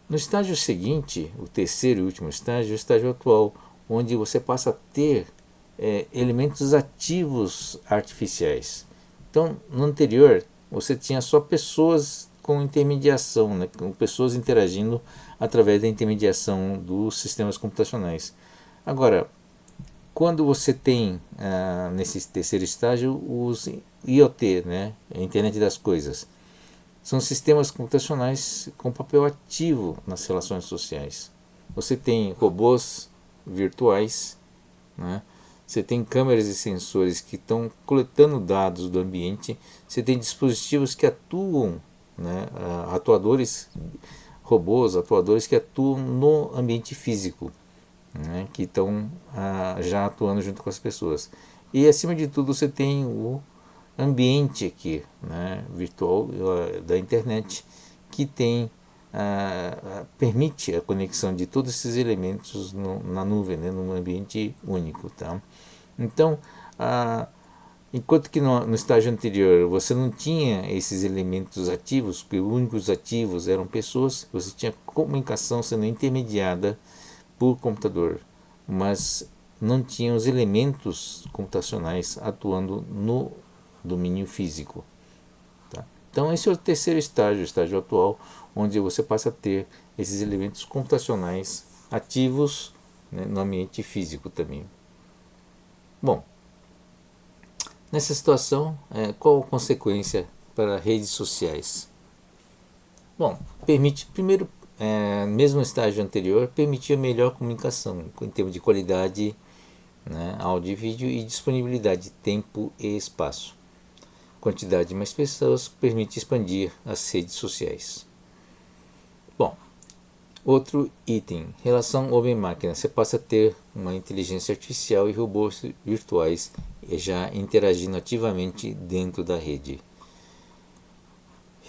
No estágio seguinte, o terceiro e último estágio, é o estágio atual, onde você passa a ter elementos ativos artificiais. Então, no anterior, você tinha só pessoas com intermediação, né, com pessoas interagindo através da intermediação dos sistemas computacionais. Agora, quando você tem nesse terceiro estágio os IoT, né, a Internet das Coisas, são sistemas computacionais com papel ativo nas relações sociais. Você tem robôs virtuais, né? Você tem câmeras e sensores que estão coletando dados do ambiente, você tem dispositivos que atuam, né, robôs atuadores que atuam no ambiente físico, né, que estão já atuando junto com as pessoas. E acima de tudo você tem o ambiente aqui, né, virtual da internet, que permite a conexão de todos esses elementos na nuvem, né, num ambiente único, tá? Então, enquanto que no estágio anterior você não tinha esses elementos ativos, porque os únicos ativos eram pessoas, você tinha comunicação sendo intermediada por computador, mas não tinha os elementos computacionais atuando no domínio físico. Tá? Então esse é o terceiro estágio, o estágio atual, onde você passa a ter esses elementos computacionais ativos, né, no ambiente físico também. Bom, nessa situação, qual a consequência para redes sociais? Bom, permite, primeiro, mesmo no estágio anterior, permitia melhor comunicação em termos de qualidade, né, áudio e vídeo, e disponibilidade de tempo e espaço. Quantidade de mais pessoas permite expandir as redes sociais. Bom, outro item, relação homem-máquina. Você passa a ter uma inteligência artificial e robôs virtuais já interagindo ativamente dentro da rede.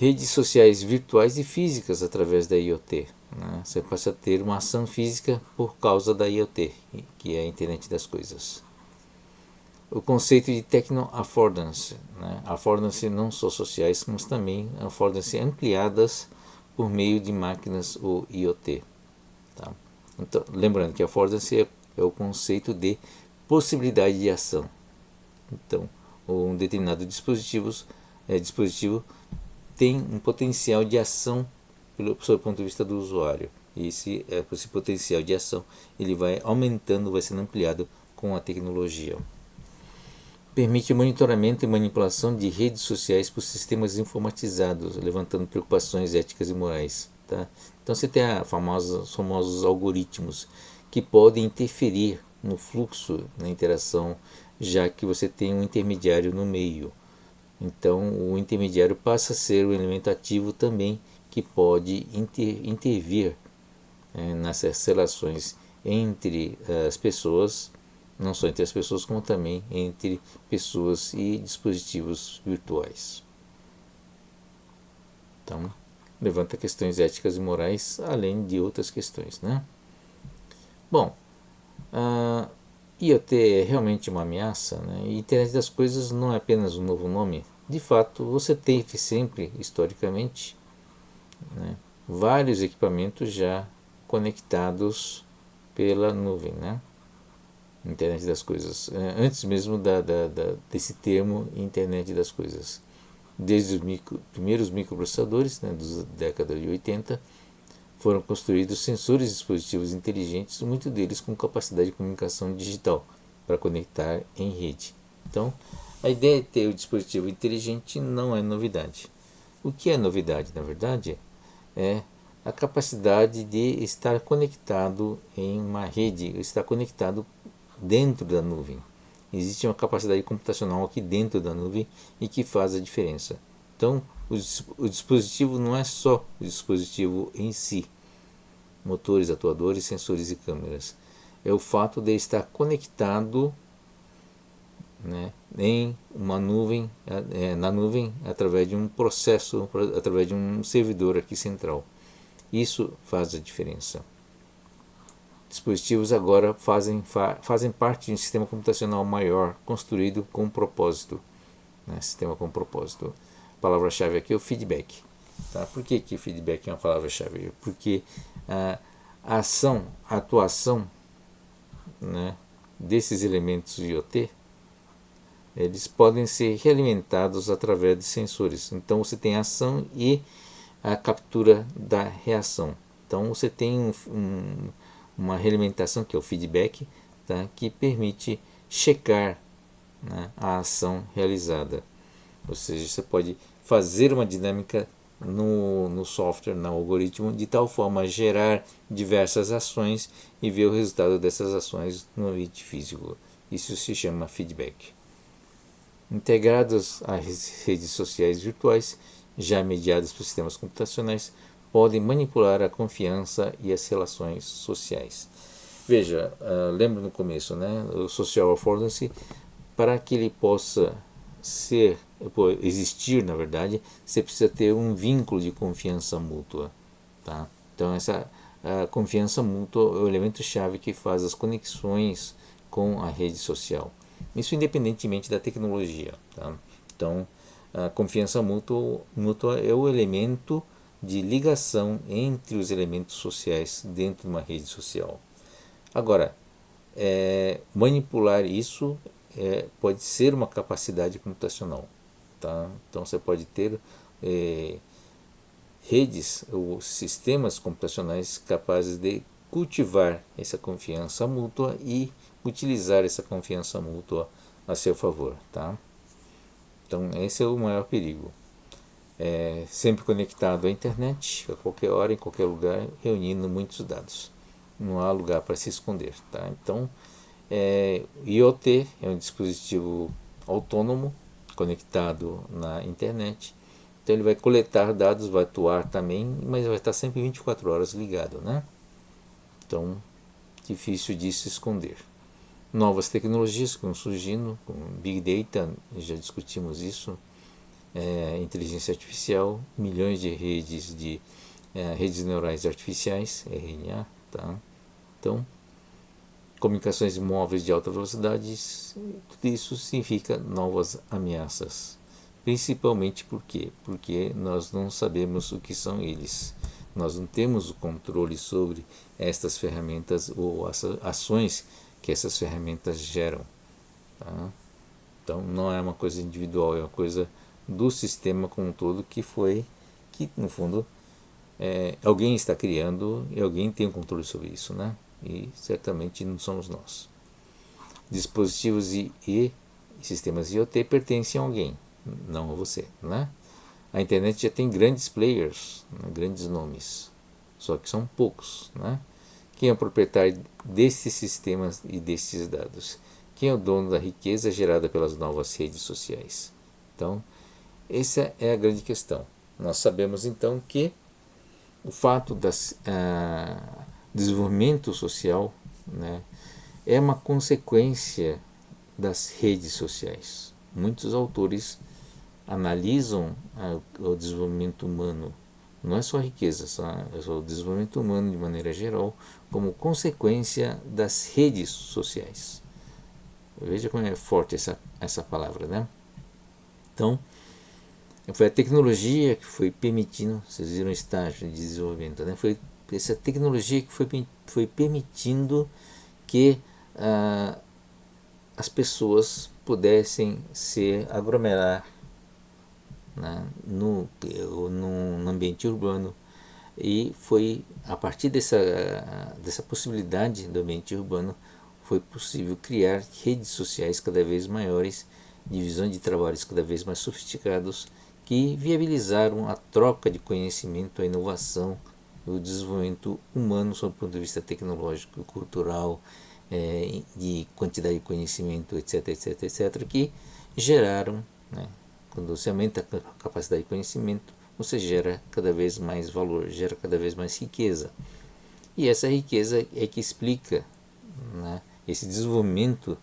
redes sociais virtuais e físicas através da IoT. Né? Você passa a ter uma ação física por causa da IoT, que é a internet das coisas. O conceito de techno-affordance, né? Affordance não só sociais, mas também affordance ampliadas por meio de máquinas ou IoT. Tá? Então, lembrando que affordance é o conceito de possibilidade de ação. Então, um determinado dispositivo tem um potencial de ação sob o ponto de vista do usuário. E esse potencial de ação ele vai aumentando, vai sendo ampliado com a tecnologia. Permite o monitoramento e manipulação de redes sociais por sistemas informatizados, levantando preocupações éticas e morais. Tá? Então você tem os famosos algoritmos que podem interferir no fluxo, na interação, já que você tem um intermediário no meio. Então o intermediário passa a ser um elemento ativo também que pode intervir nessas relações entre as pessoas, não só entre as pessoas, como também entre pessoas e dispositivos virtuais. Então, levanta questões éticas e morais, além de outras questões, né? Bom, a IoT é realmente uma ameaça, né? E internet das coisas não é apenas um novo nome. De fato, você teve sempre, historicamente, né, vários equipamentos já conectados pela nuvem, né? Internet das coisas, antes mesmo desse termo Internet das coisas. Desde os primeiros microprocessadores, né, da década de 80, foram construídos sensores e dispositivos inteligentes, muitos deles com capacidade de comunicação digital para conectar em rede. Então, a ideia de ter o dispositivo inteligente não é novidade. O que é novidade, na verdade, é a capacidade de estar conectado em uma rede, estar conectado dentro da nuvem. Existe uma capacidade computacional aqui dentro da nuvem e que faz a diferença. Então, o dispositivo não é só o dispositivo em si, motores, atuadores, sensores e câmeras. É o fato de estar conectado, né, em uma nuvem, na nuvem, através de um processo, através de um servidor aqui central. Isso faz a diferença. Dispositivos agora fazem parte de um sistema computacional maior, construído com propósito. Né? Sistema com propósito. A palavra-chave aqui é o feedback. Tá? Por que feedback é uma palavra-chave? Porque a ação, a atuação, né, desses elementos IoT, eles podem ser realimentados através de sensores. Então você tem a ação e a captura da reação. Então você tem uma realimentação, que é o feedback, tá, que permite checar, né, a ação realizada. Ou seja, você pode fazer uma dinâmica no software, no algoritmo, de tal forma a gerar diversas ações e ver o resultado dessas ações no ambiente físico. Isso se chama feedback. Integradas às redes sociais virtuais, já mediadas por sistemas computacionais, podem manipular a confiança e as relações sociais. Veja, lembra no começo, né, o social affordance, para que ele possa existir, na verdade, você precisa ter um vínculo de confiança mútua. Tá? Então, a confiança mútua é o elemento-chave que faz as conexões com a rede social. Isso independentemente da tecnologia. Tá? Então, a confiança mútua é o elemento de ligação entre os elementos sociais dentro de uma rede social. Agora, manipular isso pode ser uma capacidade computacional. Tá? Então você pode ter redes ou sistemas computacionais capazes de cultivar essa confiança mútua e utilizar essa confiança mútua a seu favor. Tá? Então esse é o maior perigo. Sempre conectado à internet, a qualquer hora, em qualquer lugar, reunindo muitos dados. Não há lugar para se esconder. Tá? Então, IoT é um dispositivo autônomo conectado na internet. Então ele vai coletar dados, vai atuar também, mas vai estar sempre 24 horas ligado, né? Então, difícil de se esconder. Novas tecnologias que vão surgindo, com Big Data, já discutimos isso, inteligência artificial, milhões de redes neurais artificiais, RNA, tá? Então, comunicações móveis de alta velocidade, tudo isso significa novas ameaças. Principalmente por quê? Porque nós não sabemos o que são eles. Nós não temos o controle sobre estas ferramentas ou as ações que essas ferramentas geram. Tá? Então não é uma coisa individual, é uma coisa do sistema como um todo que no fundo alguém está criando e alguém tem o controle sobre isso, né? E certamente não somos nós. Dispositivos e sistemas IoT pertencem a alguém, não a você, né? A internet já tem grandes players, né? Grandes nomes, só que são poucos, né? Quem é o proprietário desses sistemas e desses dados? Quem é o dono da riqueza gerada pelas novas redes sociais? Então, essa é a grande questão. Nós sabemos então que o fato do desenvolvimento social, né, é uma consequência das redes sociais. Muitos autores analisam o desenvolvimento humano, não é só a riqueza, é só o desenvolvimento humano de maneira geral, como consequência das redes sociais. Veja como é forte essa palavra, né? Então, foi a tecnologia que foi permitindo, vocês viram o estágio de desenvolvimento, né? Foi essa tecnologia que foi permitindo que as pessoas pudessem se aglomerar, né, no ambiente urbano, e foi a partir dessa possibilidade do ambiente urbano foi possível criar redes sociais cada vez maiores, divisão de trabalhos cada vez mais sofisticados, que viabilizaram a troca de conhecimento, a inovação, o desenvolvimento humano sob o ponto de vista tecnológico, cultural, de quantidade de conhecimento, etc, etc, etc, que geraram, né, quando você aumenta a capacidade de conhecimento, você gera cada vez mais valor, gera cada vez mais riqueza. E essa riqueza é que explica, né, esse desenvolvimento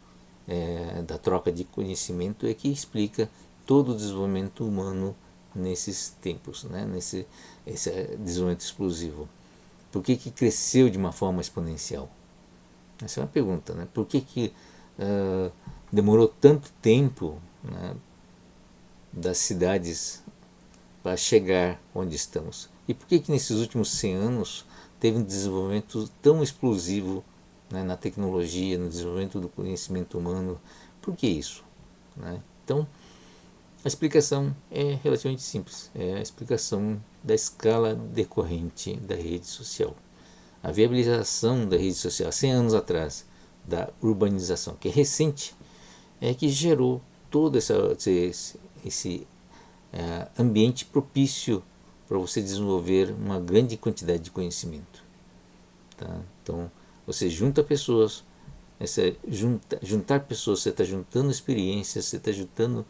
da troca de conhecimento é que explica todo o desenvolvimento humano nesses tempos, né, esse desenvolvimento explosivo. Por que cresceu de uma forma exponencial? Essa é uma pergunta, né? Por que demorou tanto tempo, né, das cidades para chegar onde estamos? E por que nesses últimos 100 anos teve um desenvolvimento tão explosivo, né, na tecnologia, no desenvolvimento do conhecimento humano? Por que isso? Né? Então, a explicação é relativamente simples. É a explicação da escala decorrente da rede social. A viabilização da rede social 100 anos atrás, da urbanização, que é recente, é que gerou todo esse ambiente propício para você desenvolver uma grande quantidade de conhecimento. Tá? Então, você junta pessoas, juntar pessoas, você está juntando experiências, você está juntando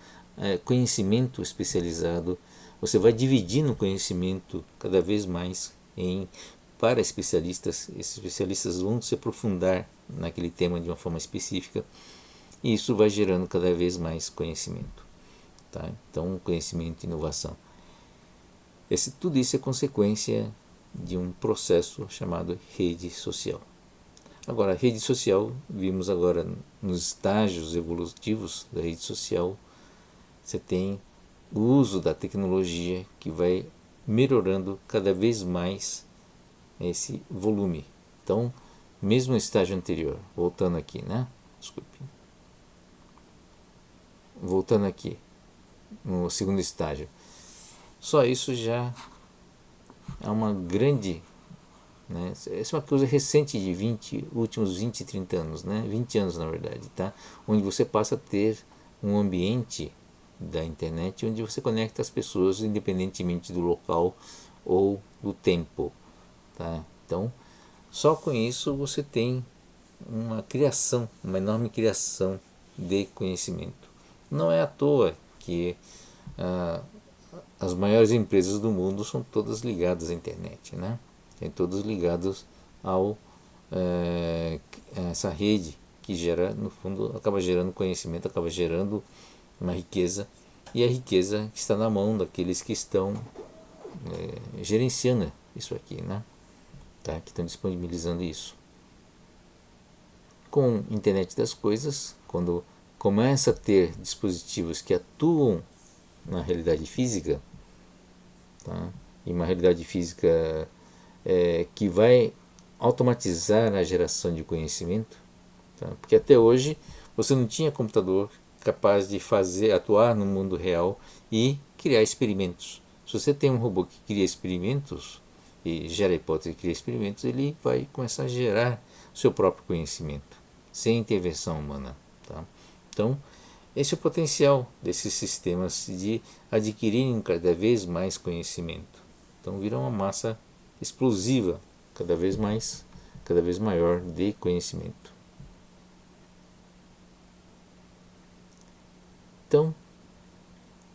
conhecimento especializado, você vai dividindo o conhecimento cada vez mais para especialistas. Esses especialistas vão se aprofundar naquele tema de uma forma específica, e isso vai gerando cada vez mais conhecimento. Tá? Então, conhecimento e inovação. Tudo isso é consequência de um processo chamado rede social. Agora, a rede social, vimos agora nos estágios evolutivos da rede social, você tem o uso da tecnologia que vai melhorando cada vez mais esse volume. Então, mesmo no estágio anterior, voltando aqui, né? Desculpe. Voltando aqui, no segundo estágio. Só isso já é uma grande, né? Essa é uma coisa recente de últimos 20, 30 anos, né? 20 anos na verdade, tá? Onde você passa a ter um ambiente da internet onde você conecta as pessoas independentemente do local ou do tempo, tá? Então, só com isso você tem uma criação, uma enorme criação de conhecimento. Não é à toa que as maiores empresas do mundo são todas ligadas à internet, né? Tem todos ligados essa rede que gera, no fundo, acaba gerando conhecimento, acaba gerando uma riqueza e a riqueza que está na mão daqueles que estão gerenciando isso aqui, né? Tá? Que estão disponibilizando isso. Com a internet das coisas, quando começa a ter dispositivos que atuam na realidade física, tá? E uma realidade física que vai automatizar a geração de conhecimento, tá? Porque até hoje você não tinha computador capaz de atuar no mundo real e criar experimentos. Se você tem um robô que cria experimentos e gera hipótese e cria experimentos, ele vai começar a gerar o seu próprio conhecimento, sem intervenção humana. Tá? Então, esse é o potencial desses sistemas de adquirirem cada vez mais conhecimento. Então, vira uma massa explosiva, cada vez maior de conhecimento. Então,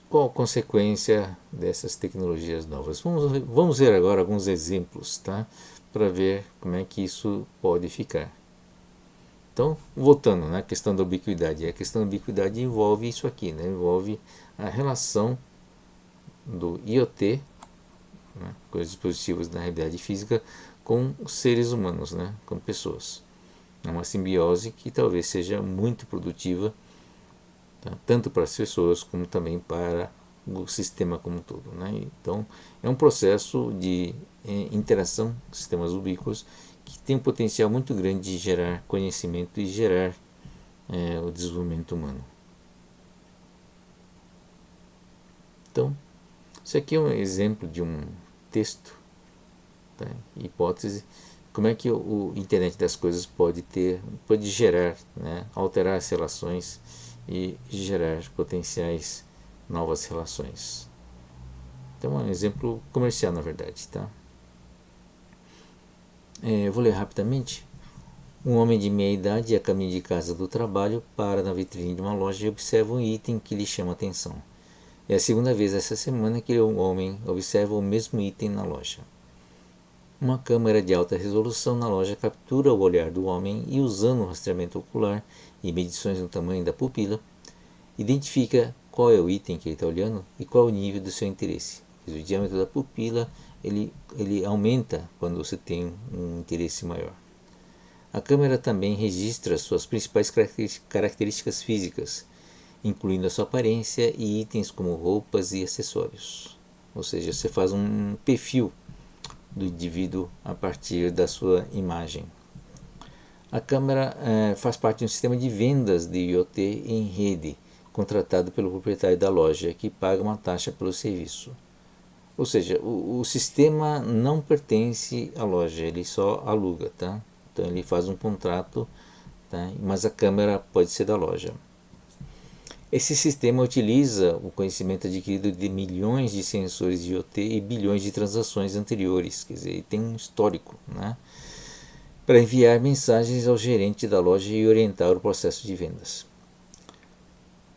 qual a consequência dessas tecnologias novas? Vamos ver agora alguns exemplos, tá? Para ver como é que isso pode ficar. Então, voltando na questão da ubiquidade, a questão da ubiquidade envolve isso aqui, né? Envolve a relação do IoT, né, com os dispositivos da realidade física, com os seres humanos, né, com pessoas. É uma simbiose que talvez seja muito produtiva, tá, tanto para as pessoas como também para o sistema como um todo. Né? Então, é um processo de interação com sistemas ubíquos que tem um potencial muito grande de gerar conhecimento e gerar o desenvolvimento humano. Então, isso aqui é um exemplo de um texto, tá? Hipótese, como é que o internet das coisas pode gerar, né? Alterar as relações e gerar potenciais novas relações. Então é um exemplo comercial, na verdade, tá? Eu vou ler rapidamente. Um homem de meia idade, a caminho de casa do trabalho, para na vitrine de uma loja e observa um item que lhe chama a atenção. É a segunda vez essa semana que o homem observa o mesmo item na loja. Uma câmera de alta resolução na loja captura o olhar do homem e, usando um rastreamento ocular e medições no tamanho da pupila, identifica qual é o item que ele está olhando e qual é o nível do seu interesse. O diâmetro da pupila ele aumenta quando você tem um interesse maior. A câmera também registra suas principais características físicas, incluindo a sua aparência e itens como roupas e acessórios. Ou seja, você faz um perfil do indivíduo a partir da sua imagem. A câmera faz parte de um sistema de vendas de IoT em rede, contratado pelo proprietário da loja, que paga uma taxa pelo serviço. Ou seja, o sistema não pertence à loja, ele só aluga, tá? Então ele faz um contrato, tá? Mas a câmera pode ser da loja. Esse sistema utiliza o conhecimento adquirido de milhões de sensores de IoT e bilhões de transações anteriores, quer dizer, tem um histórico, né, para enviar mensagens ao gerente da loja e orientar o processo de vendas.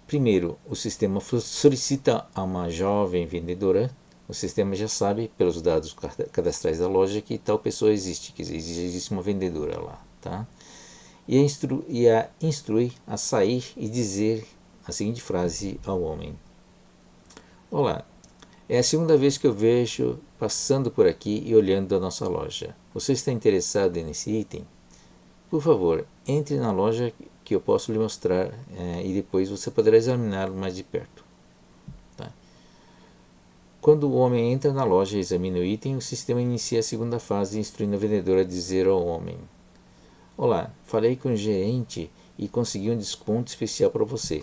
Primeiro, o sistema solicita a uma jovem vendedora. O sistema já sabe, pelos dados cadastrais da loja, que tal pessoa existe, quer dizer, existe uma vendedora lá, tá? E a instrui a sair e dizer a seguinte frase ao homem: Olá, é a segunda vez que eu vejo passando por aqui e olhando a nossa loja. Você está interessado nesse item? Por favor, entre na loja que eu posso lhe mostrar e depois você poderá examiná-lo mais de perto. Tá? Quando o homem entra na loja e examina o item, o sistema inicia a segunda fase, instruindo a vendedora a dizer ao homem: Olá, falei com o gerente e consegui um desconto especial para você.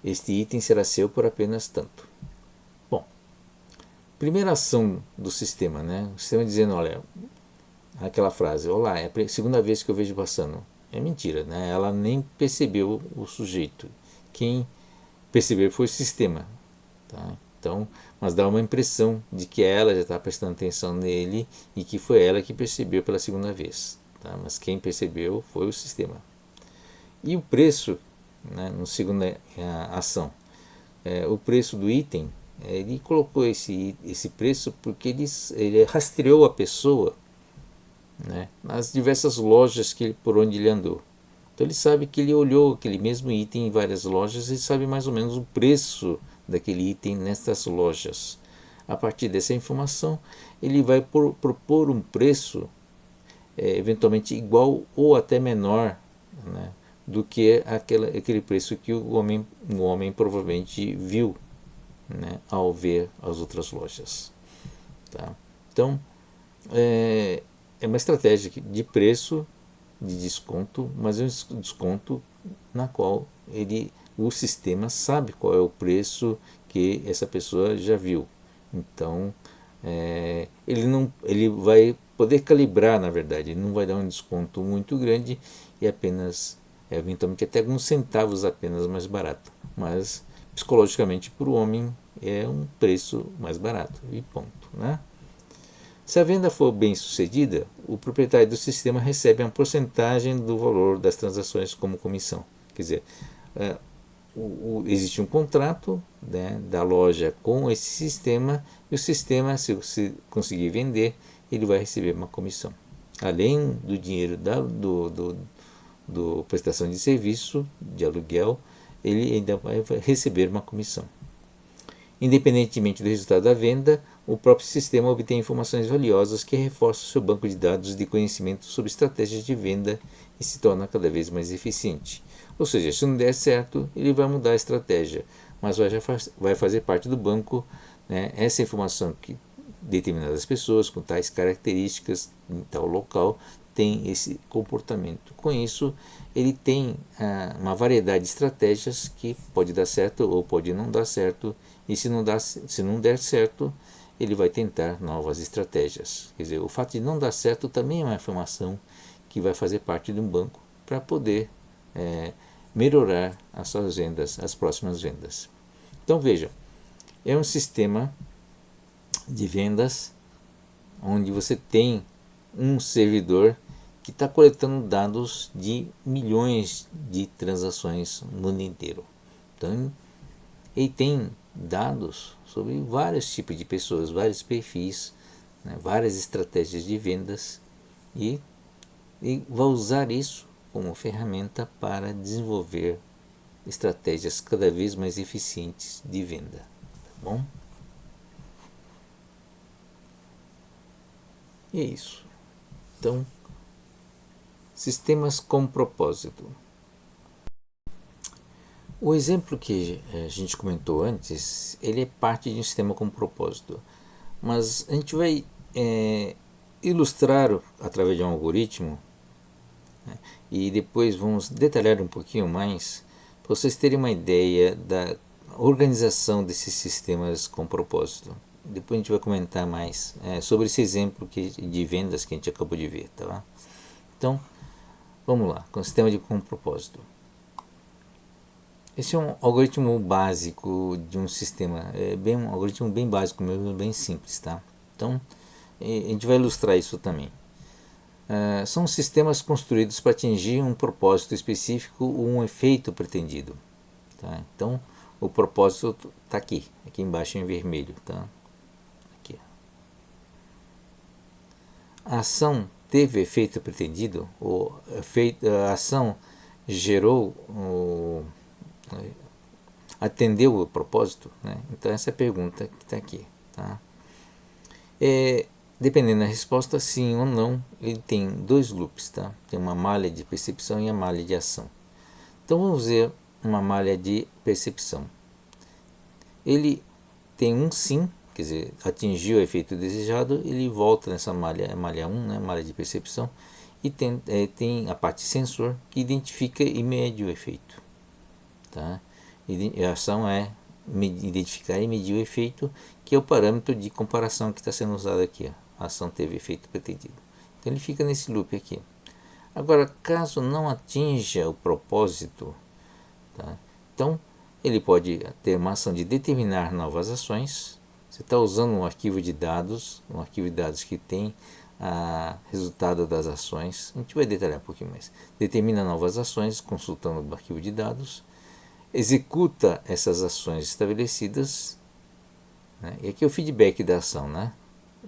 Este item será seu por apenas tanto. Bom, primeira ação do sistema, né? O sistema dizendo, olha, aquela frase, olá, é a segunda vez que eu vejo passando. É mentira, né? Ela nem percebeu o sujeito. Quem percebeu foi o sistema, tá? Então, mas dá uma impressão de que ela já está prestando atenção nele e que foi ela que percebeu pela segunda vez, tá? Mas quem percebeu foi o sistema. E o preço, né, no segunda ação, o preço do item, ele colocou esse preço porque ele rastreou a pessoa, né, nas diversas lojas por onde ele andou. Então ele sabe que ele olhou aquele mesmo item em várias lojas e sabe mais ou menos o preço daquele item nestas lojas. A partir dessa informação, ele vai propor um preço eventualmente igual ou até menor, né, do que aquele preço que o homem provavelmente viu, né, ao ver as outras lojas. Tá? Então, é uma estratégia de preço, de desconto, mas é um desconto na qual o sistema sabe qual é o preço que essa pessoa já viu. Então, ele vai poder calibrar, na verdade, ele não vai dar um desconto muito grande e apenas, eventualmente, até alguns centavos apenas mais barato. Mas, psicologicamente, para o homem, é um preço mais barato e ponto, né? Se a venda for bem sucedida, o proprietário do sistema recebe uma porcentagem do valor das transações como comissão. Quer dizer, existe um contrato, né, da loja com esse sistema, e o sistema, se conseguir vender, ele vai receber uma comissão. Além do dinheiro do prestação de serviço, de aluguel, ele ainda vai receber uma comissão. Independentemente do resultado da venda, o próprio sistema obtém informações valiosas que reforçam seu banco de dados de conhecimento sobre estratégias de venda e se torna cada vez mais eficiente. Ou seja, se não der certo, ele vai mudar a estratégia, mas vai fazer parte do banco, né, essa informação que determinadas pessoas com tais características em tal local tem esse comportamento. Com isso, ele tem uma variedade de estratégias que pode dar certo ou pode não dar certo, e se não der certo, ele vai tentar novas estratégias. Quer dizer, o fato de não dar certo também é uma informação que vai fazer parte de um banco para poder melhorar as suas vendas, as próximas vendas. Então veja, é um sistema de vendas onde você tem um servidor que está coletando dados de milhões de transações no mundo inteiro. Então, ele tem dados sobre vários tipos de pessoas, vários perfis, né, várias estratégias de vendas e vai usar isso como ferramenta para desenvolver estratégias cada vez mais eficientes de venda. Tá bom? E é isso. Então, sistemas com propósito. O exemplo que a gente comentou antes, ele é parte de um sistema com propósito, mas a gente vai ilustrar através de um algoritmo, né, e depois vamos detalhar um pouquinho mais para vocês terem uma ideia da organização desses sistemas com propósito. Depois a gente vai comentar mais sobre esse exemplo de vendas que a gente acabou de ver, tá? Então, vamos lá, com o sistema com propósito. Esse é um algoritmo básico de um sistema, um algoritmo bem básico mesmo, bem simples, tá? Então, a gente vai ilustrar isso também. São sistemas construídos para atingir um propósito específico ou um efeito pretendido, tá? Então, o propósito está aqui embaixo em vermelho, tá? Aqui. A ação teve o efeito pretendido, ou a ação gerou atendeu o propósito, né? Então essa é a pergunta que está aqui, tá? Dependendo da resposta, sim ou não, ele tem dois loops, tá? Tem uma malha de percepção e a malha de ação. Então vamos ver uma malha de percepção. Ele tem um sim, quer dizer, atingiu o efeito desejado, ele volta nessa malha 1, né, malha de percepção, e tem a parte sensor que identifica e mede o efeito, tá? A ação é identificar e medir o efeito, que é o parâmetro de comparação que está sendo usado aqui. A ação teve efeito pretendido. Então ele fica nesse loop aqui. Agora, caso não atinja o propósito, tá? Então ele pode ter uma ação de determinar novas ações. Você está usando um arquivo de dados que tem resultado das ações. A gente vai detalhar um pouquinho mais. Determina novas ações consultando o arquivo de dados. Executa essas ações estabelecidas, né? E aqui é o feedback da ação, né?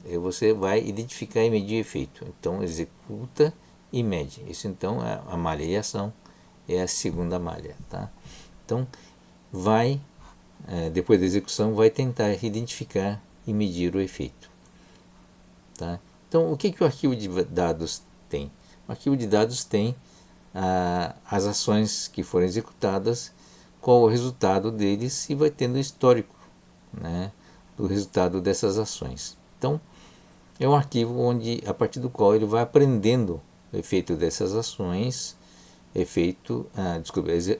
E você vai identificar e medir o efeito. Então executa e mede. Isso então é a malha de ação, é a segunda malha, tá? Então vai depois da execução, vai tentar identificar e medir o efeito. Tá? Então, o que o arquivo de dados tem? O arquivo de dados tem as ações que foram executadas, qual o resultado deles, e vai tendo o histórico, né, do resultado dessas ações. Então, é um arquivo onde, a partir do qual ele vai aprendendo o efeito dessas ações,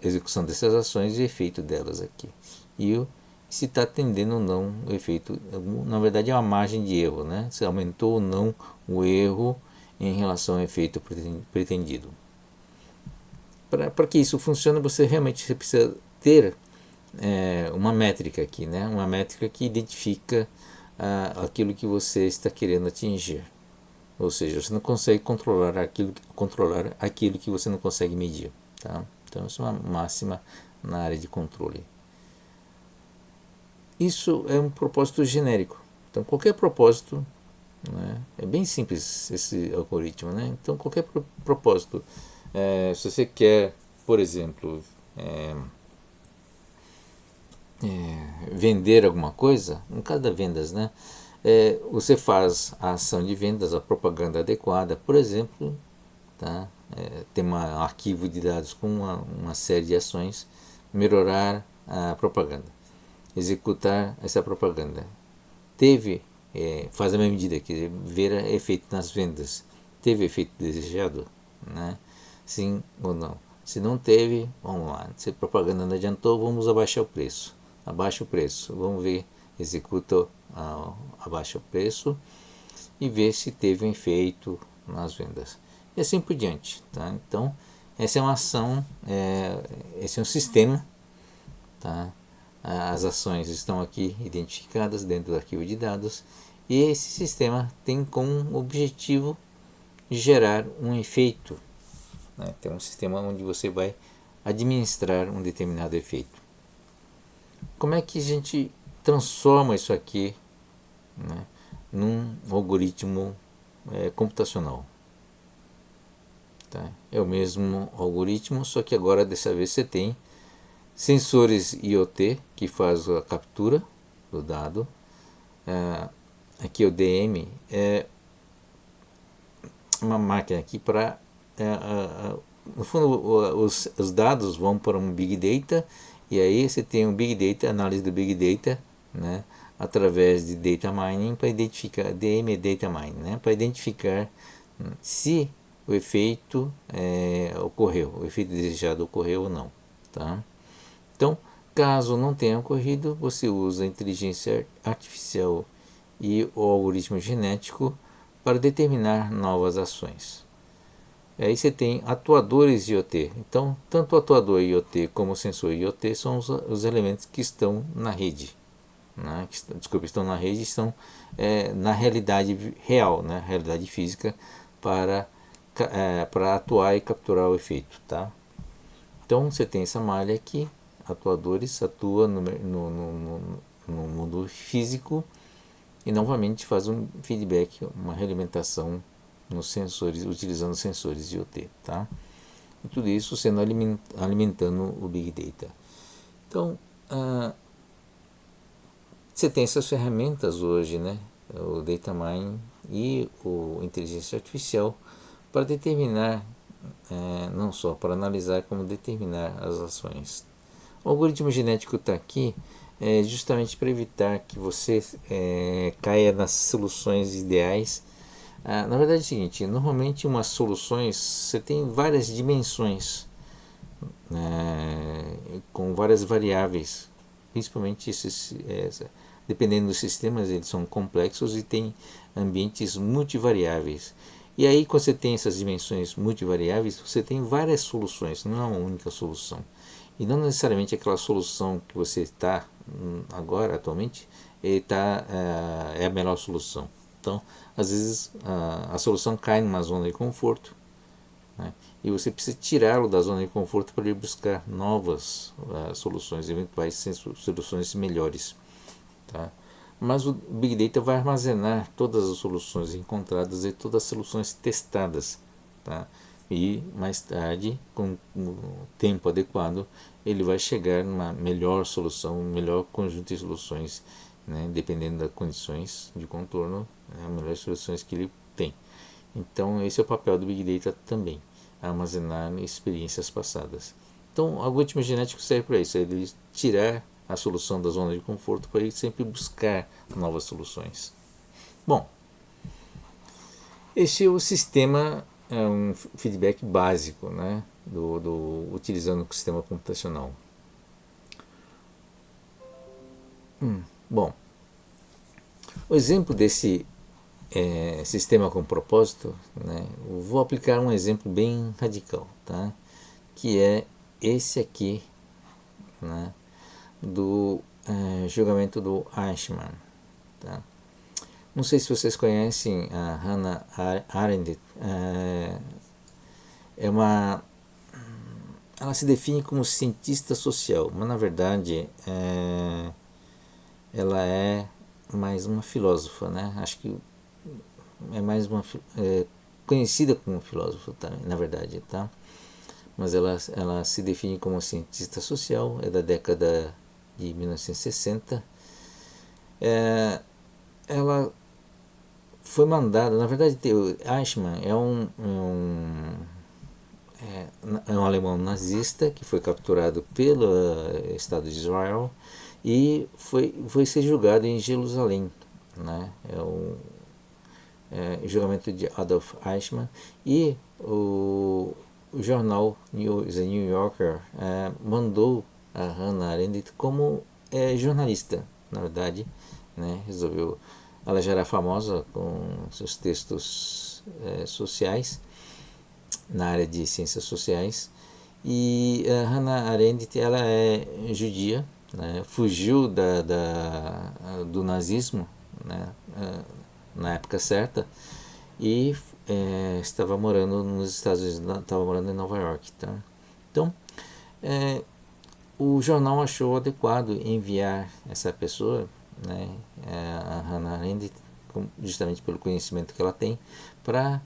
execução dessas ações e efeito delas aqui. E se está atendendo ou não o efeito, na verdade é uma margem de erro, né? Se aumentou ou não o erro em relação ao efeito pretendido. Para que isso funcione, você precisa ter uma métrica aqui, né? Uma métrica que identifica aquilo que você está querendo atingir. Ou seja, você não consegue controlar aquilo que você não consegue medir. Tá? Então, isso é uma máxima na área de controle. Isso é um propósito genérico. Então, qualquer propósito, né, é bem simples esse algoritmo. Né? Então, qualquer propósito, se você quer, por exemplo, vender alguma coisa, no caso das vendas, né, você faz a ação de vendas, a propaganda adequada, por exemplo, tá? Tem um arquivo de dados com uma série de ações, melhorar a propaganda, executar essa propaganda, faz a mesma medida, que ver efeito nas vendas, teve efeito desejado, né? Sim ou não? Se não teve, vamos lá, se a propaganda não adiantou, vamos abaixar o preço, abaixa o preço, vamos ver, executa, abaixa o preço e ver se teve um efeito nas vendas, e assim por diante, tá? Então, essa é uma ação, esse é um sistema, tá? As ações estão aqui identificadas dentro do arquivo de dados, e esse sistema tem como objetivo gerar um efeito, né? Tem um sistema onde você vai administrar um determinado efeito. Como é que a gente transforma isso aqui, né, num algoritmo computacional? Tá? É o mesmo algoritmo, só que agora dessa vez você tem sensores IoT que faz a captura do dado. Aqui o DM é uma máquina aqui para no fundo os dados vão para um Big Data, e aí você tem um Big Data, análise do Big Data, né, através de Data Mining, para identificar, DM é Data Mining, né, para identificar se o efeito ocorreu, o efeito desejado ocorreu ou não. Tá? Então, caso não tenha ocorrido, você usa a inteligência artificial e o algoritmo genético para determinar novas ações. Aí você tem atuadores IoT. Então, tanto o atuador IoT como o sensor IoT são os elementos que estão na rede. Né? Estão na rede, estão na realidade real, né? Realidade física, para atuar e capturar o efeito. Tá? Então, você tem essa malha aqui, atuadores, atua no mundo físico e novamente faz um feedback, uma realimentação nos sensores, utilizando sensores IoT, tá? E tudo isso sendo alimentando o Big Data. Então, você tem essas ferramentas hoje, né? O Data Mining e o Inteligência Artificial para determinar, não só para analisar, como determinar as ações. O algoritmo genético está aqui justamente para evitar que você caia nas soluções ideais. Na verdade é o seguinte, normalmente umas soluções você tem várias dimensões, com várias variáveis, principalmente dependendo dos sistemas, eles são complexos e tem ambientes multivariáveis. E aí, quando você tem essas dimensões multivariáveis, você tem várias soluções, não é uma única solução. E não necessariamente aquela solução que você está agora, atualmente, é a melhor solução. Então, às vezes, a solução cai numa zona de conforto, né? E você precisa tirá-lo da zona de conforto para ir buscar novas soluções, eventuais soluções melhores. Tá? Mas o Big Data vai armazenar todas as soluções encontradas e todas as soluções testadas. Tá? e mais tarde, com o tempo adequado, ele vai chegar numa melhor solução, um melhor conjunto de soluções, né, dependendo das condições de contorno, né, as melhores soluções que ele tem. Então esse é o papel do Big Data também, armazenar experiências passadas. Então o algoritmo genético serve para isso, ele tirar a solução da zona de conforto para ele sempre buscar novas soluções. Bom, esse é o sistema, é um feedback básico, né, utilizando o sistema computacional. Bom, o exemplo desse sistema com propósito, né, eu vou aplicar um exemplo bem radical, tá, que é esse aqui, né, do julgamento do Eichmann. Tá? Não sei se vocês conhecem a Hannah Arendt. Ela se define como cientista social, mas na verdade ela é mais uma filósofa, né? Acho que é mais uma conhecida como filósofa, tá? Na verdade, tá? Mas ela se define como cientista social, é da década de 1960. Ela foi mandada, na verdade, o Eichmann é um alemão nazista que foi capturado pelo Estado de Israel e foi ser julgado em Jerusalém, né? O julgamento de Adolf Eichmann, e o jornal The New Yorker mandou a Hannah Arendt como jornalista, na verdade, né? Ela já era famosa com seus textos sociais, na área de ciências sociais, e a Hannah Arendt, ela é judia, né? Fugiu do nazismo, né? Na época certa, e estava morando nos Estados Unidos, estava morando em Nova York, tá? Então o jornal achou adequado enviar essa pessoa, né, a Hannah Arendt, justamente pelo conhecimento que ela tem, para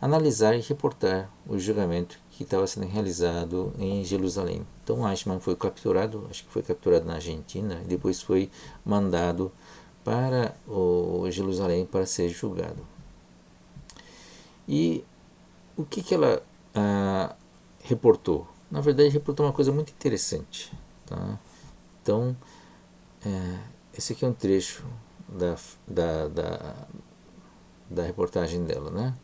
analisar e reportar o julgamento que estava sendo realizado em Jerusalém. Então Eichmann foi capturado, acho que foi capturado na Argentina, e depois foi mandado para o Jerusalém para ser julgado. E o que ela reportou? Na verdade, reportou uma coisa muito interessante. Tá? Então, esse aqui é um trecho da reportagem dela, né?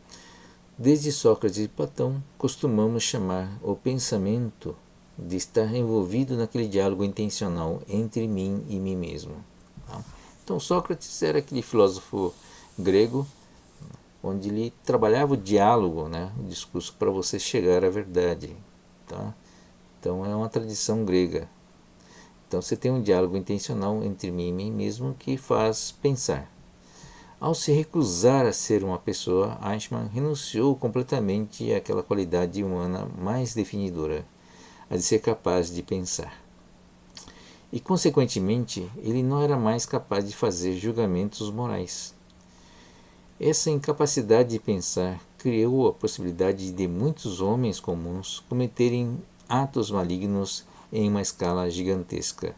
Desde Sócrates e Platão, costumamos chamar o pensamento de estar envolvido naquele diálogo intencional entre mim e mim mesmo. Tá? Então, Sócrates era aquele filósofo grego onde ele trabalhava o diálogo, né, o discurso, para você chegar à verdade. Tá? Então, é uma tradição grega. Então, você tem um diálogo intencional entre mim e mim mesmo que faz pensar. Ao se recusar a ser uma pessoa, Eichmann renunciou completamente àquela qualidade humana mais definidora, a de ser capaz de pensar. E, consequentemente, ele não era mais capaz de fazer julgamentos morais. Essa incapacidade de pensar criou a possibilidade de muitos homens comuns cometerem atos malignos em uma escala gigantesca,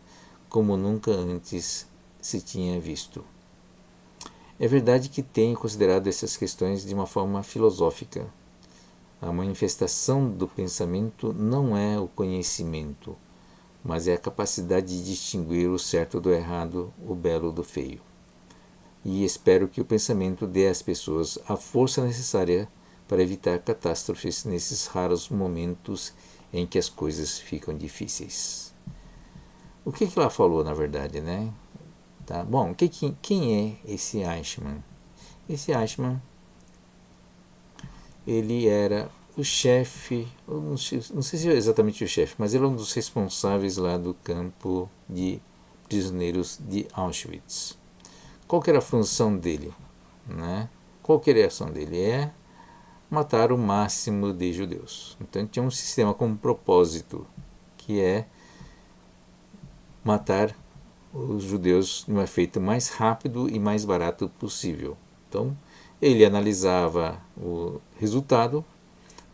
como nunca antes se tinha visto. É verdade que tenho considerado essas questões de uma forma filosófica. A manifestação do pensamento não é o conhecimento, mas é a capacidade de distinguir o certo do errado, o belo do feio. E espero que o pensamento dê às pessoas a força necessária para evitar catástrofes nesses raros momentos em que as coisas ficam difíceis. O que ela falou, na verdade, né? Tá? Bom, quem é esse Eichmann? Esse Eichmann, ele era o chefe, não sei se é exatamente o chefe, mas ele é um dos responsáveis lá do campo de prisioneiros de Auschwitz. Qual que era a função dele? Né? Qual que era a ação dele? É matar o máximo de judeus. Então tinha um sistema com propósito, que é matar os judeus de um efeito mais rápido e mais barato possível. Então ele analisava o resultado,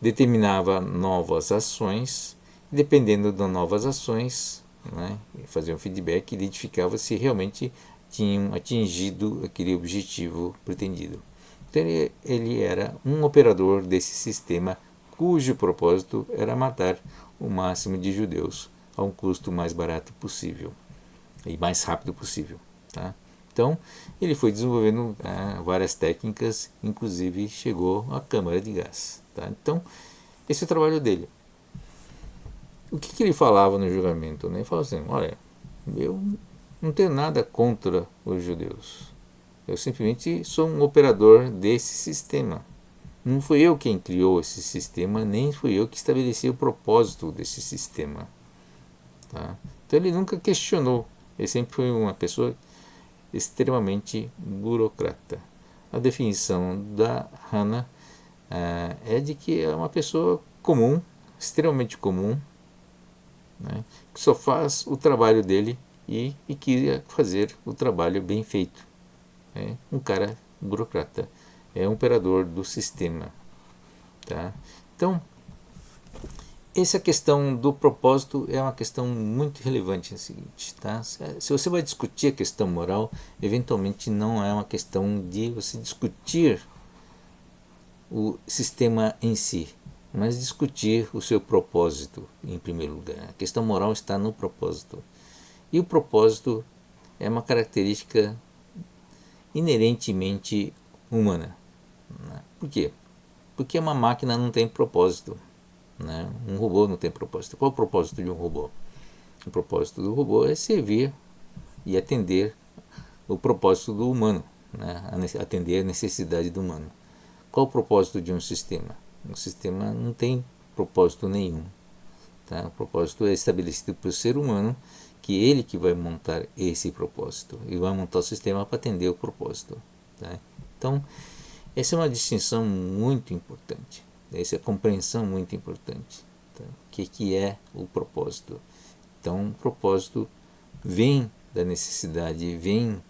determinava novas ações, e dependendo das novas ações, né, fazia um feedback e identificava se realmente tinham atingido aquele objetivo pretendido. Então ele era um operador desse sistema cujo propósito era matar o máximo de judeus a um custo mais barato possível e mais rápido possível. Tá? Então ele foi desenvolvendo várias técnicas, inclusive chegou à câmara de gás. Tá? Então esse é o trabalho dele. O que ele falava no julgamento? Né? Ele falava assim, olha, eu não tenho nada contra os judeus. Eu simplesmente sou um operador desse sistema. Não fui eu quem criou esse sistema, nem fui eu que estabeleci o propósito desse sistema. Tá? Então ele nunca questionou. Ele sempre foi uma pessoa extremamente burocrata. A definição da Hannah é de que é uma pessoa comum, extremamente comum, né, que só faz o trabalho dele e queria fazer o trabalho bem feito. É um cara burocrata, é um operador do sistema. Tá? Então, essa questão do propósito é uma questão muito relevante. É o seguinte, tá? Se você vai discutir a questão moral, eventualmente não é uma questão de você discutir o sistema em si, mas discutir o seu propósito em primeiro lugar. A questão moral está no propósito. E o propósito é uma característica inerentemente humana. Né? Por quê? Porque uma máquina não tem propósito. Né? Um robô não tem propósito. Qual é o propósito de um robô? O propósito do robô é servir e atender o propósito do humano, né? Atender a necessidade do humano. Qual o propósito de um sistema? Um sistema não tem propósito nenhum. Tá? O propósito é estabelecido pelo ser humano, que é ele que vai montar esse propósito e vai montar o sistema para atender o propósito. Tá? Então, essa é uma distinção muito importante. Essa é a compreensão muito importante. Tá? O que é o propósito? Então, o propósito vem da necessidade, vem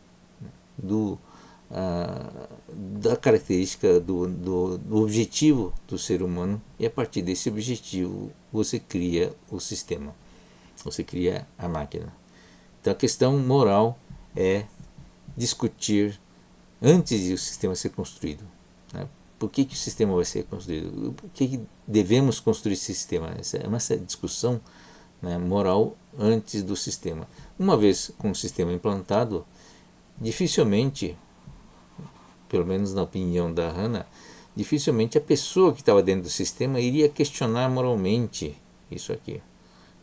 da característica do objetivo do ser humano, e a partir desse objetivo você cria o sistema, você cria a máquina. Então a questão moral é discutir antes de o sistema ser construído, né? Por que o sistema vai ser construído? Por que devemos construir esse sistema? Essa é uma discussão, né, moral antes do sistema. Uma vez com o sistema implantado, dificilmente, pelo menos na opinião da Hannah, dificilmente a pessoa que estava dentro do sistema iria questionar moralmente isso aqui.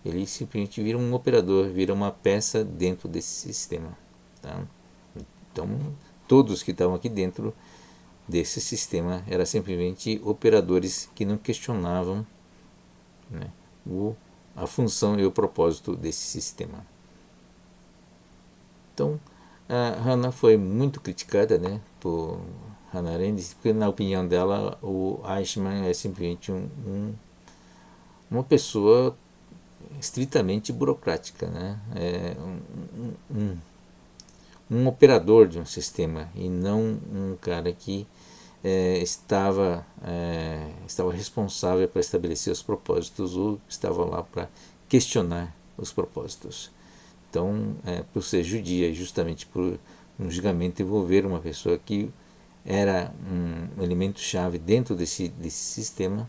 Ele simplesmente vira um operador, vira uma peça dentro desse sistema. Tá? Então, todos que estavam aqui dentro desse sistema eram simplesmente operadores que não questionavam, né, a função e o propósito desse sistema. Então, a Hannah foi muito criticada, né, por Hannah Arendt, porque na opinião dela o Eichmann é simplesmente uma pessoa estritamente burocrática, né, é um operador de um sistema e não um cara que estava responsável para estabelecer os propósitos ou estava lá para questionar os propósitos. Então, por ser judia, justamente por um julgamento envolver uma pessoa que era um elemento-chave dentro desse sistema,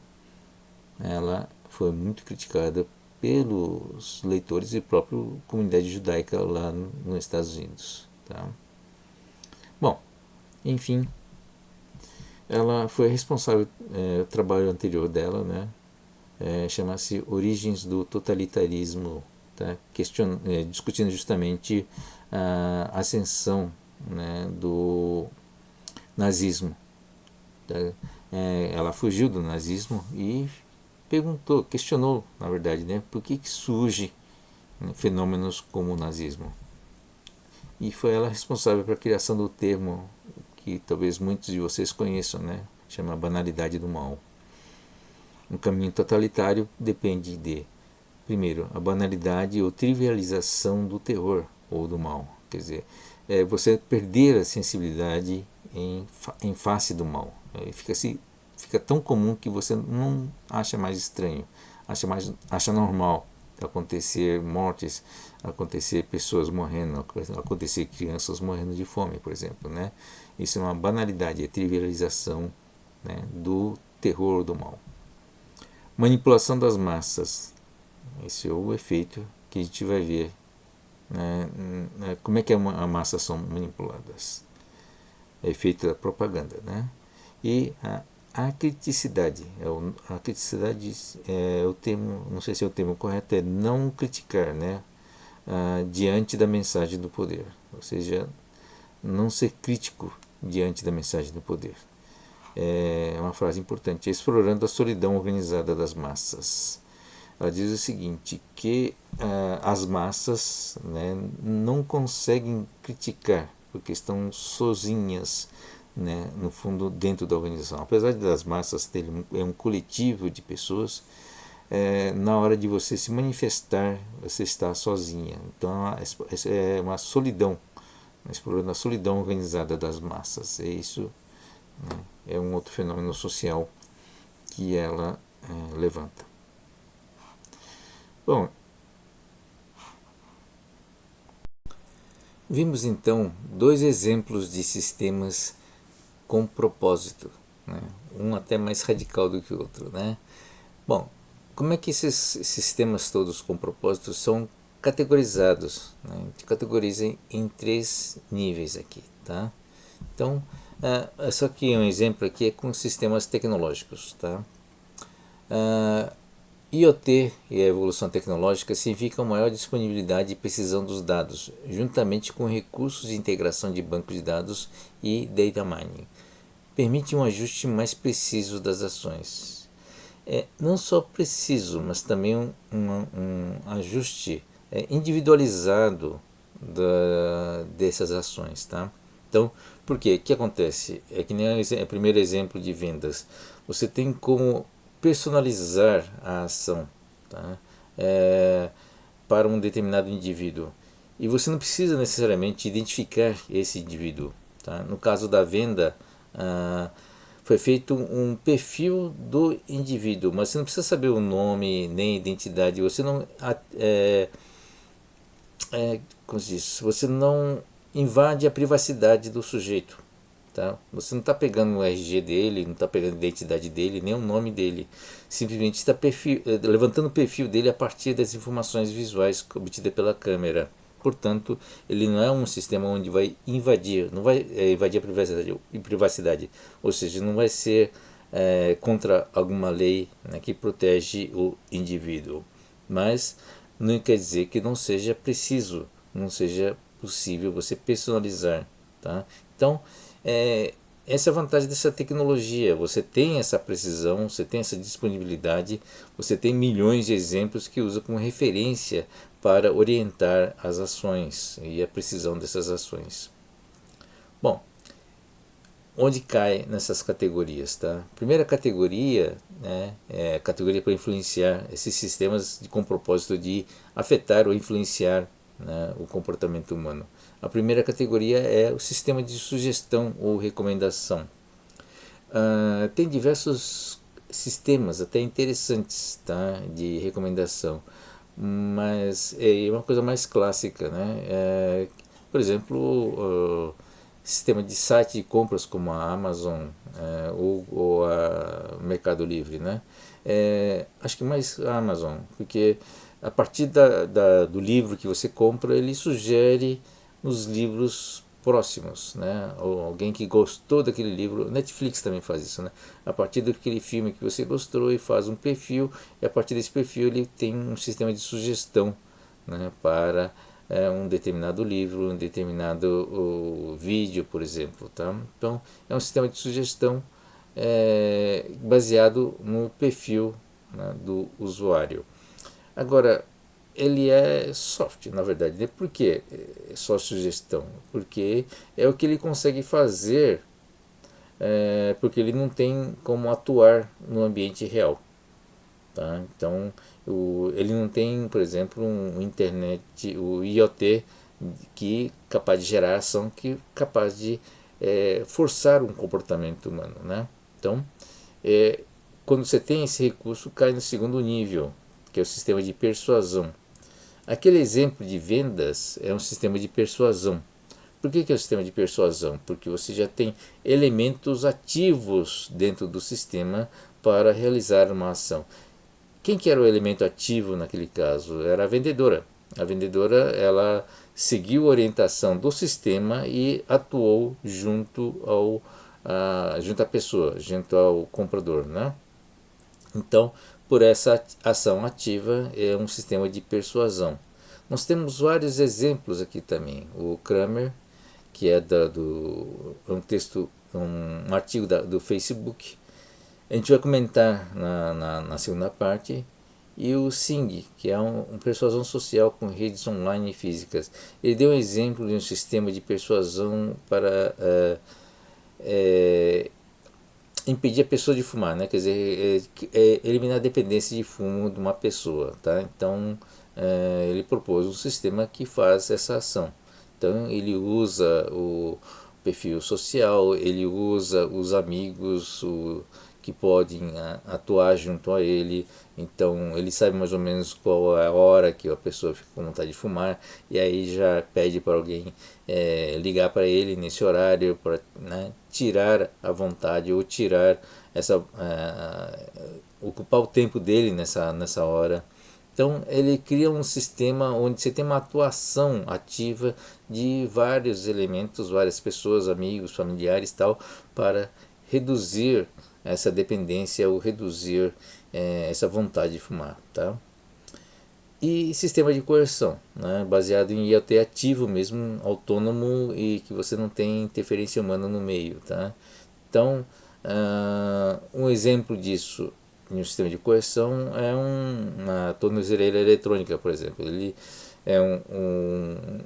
ela foi muito criticada pelos leitores e própria comunidade judaica lá nos Estados Unidos. Tá? Bom, enfim, ela foi responsável, o trabalho anterior dela, né, chama-se Origens do Totalitarismo, tá? Discutindo justamente a ascensão, né, do nazismo. Tá? Ela fugiu do nazismo e questionou, na verdade, né, por que surge, né, fenômenos como o nazismo. E foi ela responsável pela criação do termo que talvez muitos de vocês conheçam, né, chama banalidade do mal. Um caminho totalitário depende de, primeiro, a banalidade ou trivialização do terror ou do mal. Quer dizer, você perder a sensibilidade em face do mal. Fica-se fica tão comum que você não acha mais estranho, acha normal acontecer mortes, acontecer pessoas morrendo, acontecer crianças morrendo de fome, por exemplo, né? Isso é uma banalidade, é trivialização, né, do terror do mal. Manipulação das massas, esse é o efeito que a gente vai ver, né? Como é que as massas são manipuladas? É efeito da propaganda, né? E a criticidade, a criticidade é o termo, não sei se é o termo correto, é não criticar, né? Diante da mensagem do poder, ou seja, não ser crítico diante da mensagem do poder. É uma frase importante, explorando a solidão organizada das massas. Ela diz o seguinte, que as massas, né, não conseguem criticar, porque estão sozinhas, né, no fundo, dentro da organização. Apesar das massas terem um coletivo de pessoas, na hora de você se manifestar, você está sozinha. Então, é uma solidão, explorando a solidão organizada das massas. É isso, né, é um outro fenômeno social que ela levanta. Bom, vimos então dois exemplos de sistemas com propósito, né? Um até mais radical do que o outro, né? Bom, como é que esses sistemas todos com propósito são categorizados, né? A gente categoriza em três níveis aqui, tá? Então, só que um exemplo aqui é com sistemas tecnológicos, tá? IoT e a evolução tecnológica significam maior disponibilidade e precisão dos dados, juntamente com recursos de integração de bancos de dados e data mining. Permite um ajuste mais preciso das ações. Não só preciso, mas também um ajuste individualizado dessas ações. Tá? Então, por quê? O que acontece? É que nem o primeiro exemplo de vendas. Você tem como personalizar a ação, tá? Para um determinado indivíduo. E você não precisa necessariamente identificar esse indivíduo. Tá? No caso da venda, foi feito um perfil do indivíduo, mas você não precisa saber o nome nem a identidade. Você não como se diz, você não invade a privacidade do sujeito. Tá? Você não está pegando o RG dele, não está pegando a identidade dele, nem o nome dele. Simplesmente está levantando o perfil dele a partir das informações visuais obtidas pela câmera. Portanto, ele não é um sistema onde vai invadir, não vai invadir a privacidade, ou seja, não vai ser contra alguma lei, né, que protege o indivíduo. Mas não quer dizer que não seja preciso, não seja possível você personalizar. Tá? Então, essa é a vantagem dessa tecnologia. Você tem essa precisão, você tem essa disponibilidade, você tem milhões de exemplos que usa como referência para orientar as ações e a precisão dessas ações. Bom, onde cai nessas categorias? Tá? Primeira categoria, né, é a categoria para influenciar esses sistemas com propósito de afetar ou influenciar, né, o comportamento humano. A primeira categoria é o sistema de sugestão ou recomendação. Tem diversos sistemas até interessantes, tá, de recomendação, mas é uma coisa mais clássica, né? Por exemplo, sistema de site de compras como a Amazon ou a Mercado Livre, né? Acho que mais a Amazon, porque a partir do livro que você compra, ele sugere os livros próximos, né? Ou alguém que gostou daquele livro. Netflix também faz isso, né? A partir daquele filme que você gostou, e faz um perfil, e a partir desse perfil ele tem um sistema de sugestão, né, para um determinado livro, um determinado vídeo, por exemplo, tá? Então é um sistema de sugestão baseado no perfil, né, do usuário. Agora, ele é soft, na verdade, né? Por que é só sugestão? Porque é o que ele consegue fazer, porque ele não tem como atuar no ambiente real. Tá? Então, ele não tem, por exemplo, um internet, o IoT, que é capaz de gerar ação, que é capaz de forçar um comportamento humano. Né? Então, Quando você tem esse recurso, cai no segundo nível, que é o sistema de persuasão. Aquele exemplo de vendas é um sistema de persuasão. Por que é o sistema de persuasão? Porque você já tem elementos ativos dentro do sistema para realizar uma ação. Quem que era o elemento ativo naquele caso? Era a vendedora. A vendedora, ela seguiu a orientação do sistema e atuou junto à pessoa, junto ao comprador, né? Então, por essa ação ativa, é um sistema de persuasão. Nós temos vários exemplos aqui também. O Kramer, que é um texto, um artigo do Facebook. A gente vai comentar na segunda parte. E o Singh, que é um persuasão social com redes online e físicas. Ele deu um exemplo de um sistema de persuasão para impedir a pessoa de fumar, né? Quer dizer, eliminar a dependência de fumo de uma pessoa, tá? Então, ele propôs um sistema que faz essa ação. Então, ele usa o perfil social, ele usa os amigos que podem atuar junto a ele. Então, ele sabe mais ou menos qual é a hora que a pessoa fica com vontade de fumar, e aí já pede para alguém ligar para ele nesse horário para, né, tirar a vontade ou tirar ocupar o tempo dele nessa hora. Então ele cria um sistema onde você tem uma atuação ativa de vários elementos, várias pessoas, amigos, familiares, tal, para reduzir essa dependência ou reduzir essa vontade de fumar, tá? E sistema de coerção, né, baseado em IoT ativo mesmo, autônomo e que você não tem interferência humana no meio, tá? Então, um exemplo disso em um sistema de coerção é uma tornozeleira eletrônica, por exemplo. Ele é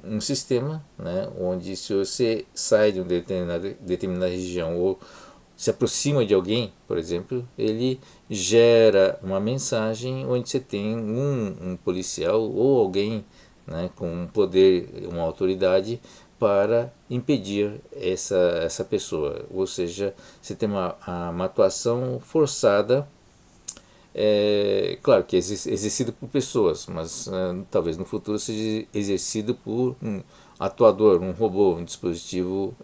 um sistema, né, onde se você sai de uma determinada região ou se aproxima de alguém, por exemplo, ele gera uma mensagem onde você tem um policial ou alguém, né, com um poder, uma autoridade para impedir essa pessoa. Ou seja, você tem uma atuação forçada, claro que é exercido por pessoas, mas talvez no futuro seja exercido por um atuador, um robô, um dispositivo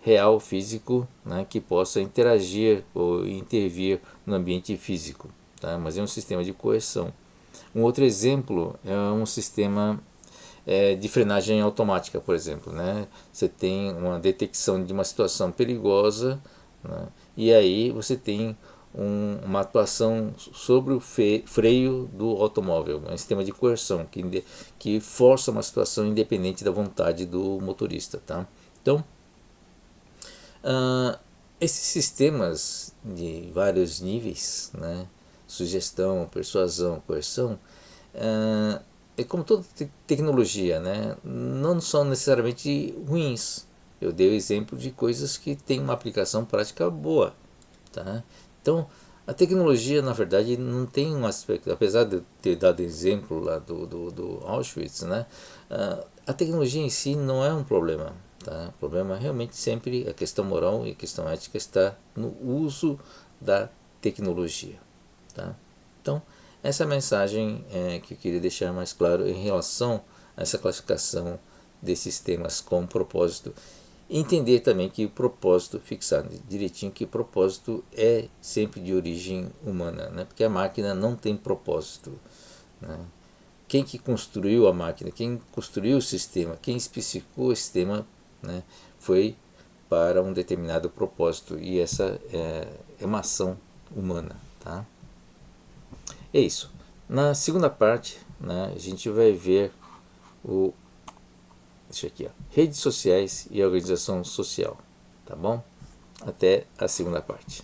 real, físico, né, que possa interagir ou intervir no ambiente físico, tá? Mas é um sistema de coerção. Um outro exemplo é um sistema de frenagem automática, por exemplo, né? Você tem uma detecção de uma situação perigosa, né? E aí você tem uma atuação sobre o freio do automóvel, um sistema de coerção que força uma situação independente da vontade do motorista, tá? Então, esses sistemas de vários níveis, né? Sugestão, persuasão, coerção, é como toda tecnologia, né? Não são necessariamente ruins. Eu dei o exemplo de coisas que têm uma aplicação prática boa, tá? Então, a tecnologia, na verdade, não tem um aspecto, apesar de eu ter dado exemplo lá do Auschwitz, né? A tecnologia em si não é um problema, tá? O problema é realmente sempre a questão moral e a questão ética está no uso da tecnologia, tá? Então, essa mensagem que eu queria deixar mais claro em relação a essa classificação desses temas com propósito. Entender também que o propósito, fixar direitinho que o propósito é sempre de origem humana, né? Porque a máquina não tem propósito, né? Quem que construiu a máquina, quem construiu o sistema, quem especificou o sistema, né, foi para um determinado propósito, e essa é uma ação humana, tá? É isso. Na segunda parte, né, a gente vai ver isso aqui, ó, redes sociais e organização social, tá bom? Até a segunda parte.